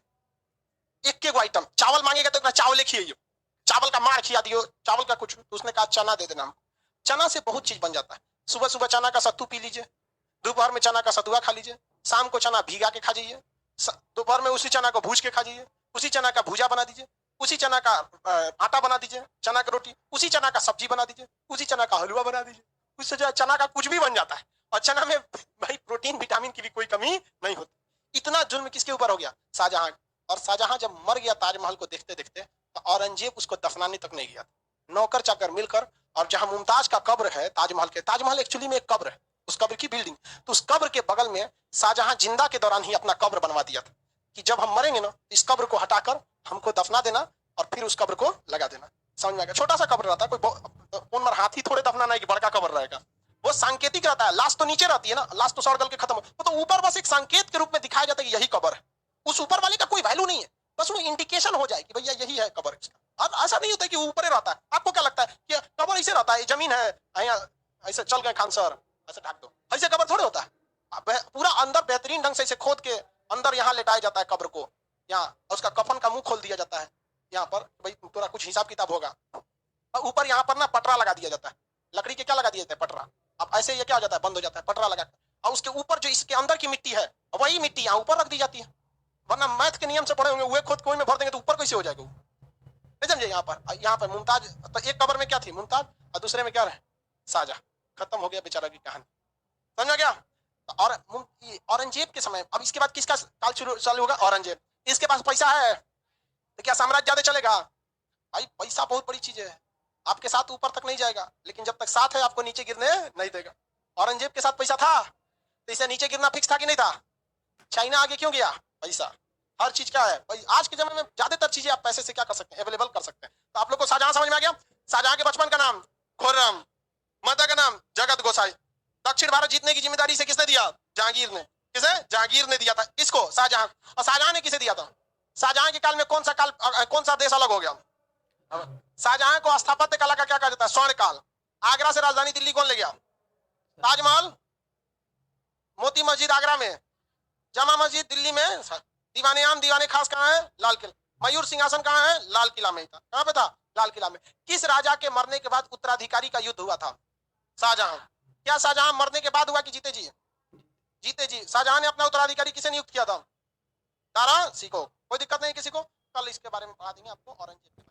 एक आइटम। चावल मांगेगा तो चावल खियो, चावल का मार खिया दियो, चावल का कुछ। तो उसने कहा चना दे देना। चना से बहुत चीज बन जाता है। सुबह सुबह चना का सत्तू पी लीजिए, दोपहर में चना का सतुआ खा लीजिए, शाम को चना भीगा के खा जाइए, दोपहर में उसी चना को भूज के खा जाइए, उसी चना का भूजा बना दीजिए, उसी चना का आटा बना दीजिए, चना का रोटी, उसी चना का सब्जी बना दीजिए, उसी चना का हलवा बना दीजिए। उससे जो है चना का कुछ भी बन जाता है, और चना में भाई प्रोटीन विटामिन की भी कोई कमी नहीं होती। इतना जुल्म किसके ऊपर हो गया? शाहजहां। और शाहजहां जब मर गया ताजमहल को देखते देखते, तो औरंगजेब उसको दफनाने तक नहीं गया। नौकर चाकर मिलकर, और जहां मुमताज का कब्र है ताजमहल के, ताजमहल एक्चुअली में एक कब्र है, उस कब्र की बिल्डिंग, तो उस कब्र के बगल में शाहजहां जिंदा के दौरान ही अपना कब्र बनवा दिया था कि जब हम मरेंगे ना, इस कब्र को हटाकर हमको दफना देना और फिर उस कब्र को लगा देना। समझ में आ गया? छोटा सा कब्र रहता है, कोई कौन मर हाथी थोड़े दफनाना है कि बड़का कब्र रहेगा। वो सांकेतिक रहता है, लाश तो नीचे रहती है ना, लाश तो सड़ गल के खत्म हो, तो ऊपर बस एक संकेत के रूप में दिखाया जाता है कि यही कब्र है। उस ऊपर वाले का कोई वैल्यू नहीं है, बस वो इंडिकेशन हो जाए कि भैया यही है कब्र इसका। अब ऐसा नहीं होता कि ऊपर ही रहता है। आपको क्या लगता है कि कब्र ऐसे रहता है, जमीन है ऐसे चल गए खान सर ऐसे ढक दो, ऐसे कब्र थोड़े होता है। पूरा अंदर बेहतरीन ढंग से इसे खोद के अंदर यहाँ लेटाया जाता है कब्र को, यहाँ उसका कफन का मुंह खोल दिया जाता है, यहाँ पर भाई पूरा कुछ हिसाब किताब होगा। और ऊपर यहाँ पर ना पटरा लगा दिया जाता है, लकड़ी के क्या लगा दिया जाता है? पटरा। अब ऐसे ये क्या हो जाता है? बंद हो जाता है पटरा लगा। और उसके ऊपर जो इसके अंदर की मिट्टी है, वही मिट्टी यहाँ ऊपर रख दी जाती है। वरना मैथ के नियम से पढ़े होंगे, वे खुद कोई में भर देंगे तो ऊपर कैसे हो जाएगा? नहीं समझे? यहाँ पर मुमताज, तो एक कब्र में क्या थी? मुमताज, और दूसरे में क्या रहे? शाहजहां। खत्म हो गया बेचारा की कहानी, समझ गया? और औरंगजेब के समय, अब इसके बाद किसका काल चालू होगा? औरंगजेब। इसके पास पैसा है तो क्या साम्राज्य ज्यादा चलेगा? भाई पैसा बहुत बड़ी चीज है, आपके साथ ऊपर तक नहीं जाएगा, लेकिन जब तक साथ है आपको नीचे गिरने नहीं देगा। औरंगजेब के साथ पैसा था तो इसे नीचे गिरना फिक्स था कि नहीं था? चाइना आगे क्यों गया? पैसा। हर चीज क्या है भाई? आज के जमाने में ज्यादातर चीजें आप पैसे से क्या कर सकते हैं? अवेलेबल कर सकते हैं। तो आप लोग को शाहजहां समझ में आ गया? शाहजहां के बचपन का नाम खुर्रम, माता का नाम जगत गोसाई। दक्षिण भारत जीतने की जिम्मेदारी से किसने दिया? जहांगीर ने। किसे? जहांगीर ने दिया था इसको, शाहजहां। और शाहजहां ने किसे दिया था? शाहजहां के काल में कौन सा देश अलग हो गया? शाहजहां को स्थापत्य कला का क्या कहा जाता है? स्वर्ण काल। आगरा से राजधानी दिल्ली कौन ले गया? ताजमहल, मोती मस्जिद आगरा में, जमा मस्जिद दिल्ली में, दीवाने आम दीवाने खास कहाँ है? लाल किला। मयूर सिंहासन कहाँ है? लाल किला में ही था। कहाँ पे था? लाल किला में। किस राजा के मरने के बाद उत्तराधिकारी का युद्ध हुआ था? शाहजहां। क्या शाहजहां मरने के बाद हुआ कि जीते जी? जीते जी। शाहजहां ने अपना उत्तराधिकारी किसे नियुक्त किया था? दारा सिको। कोई दिक्कत नहीं किसी को, कल इसके बारे में पढ़ा देंगे आपको औरंगजेब।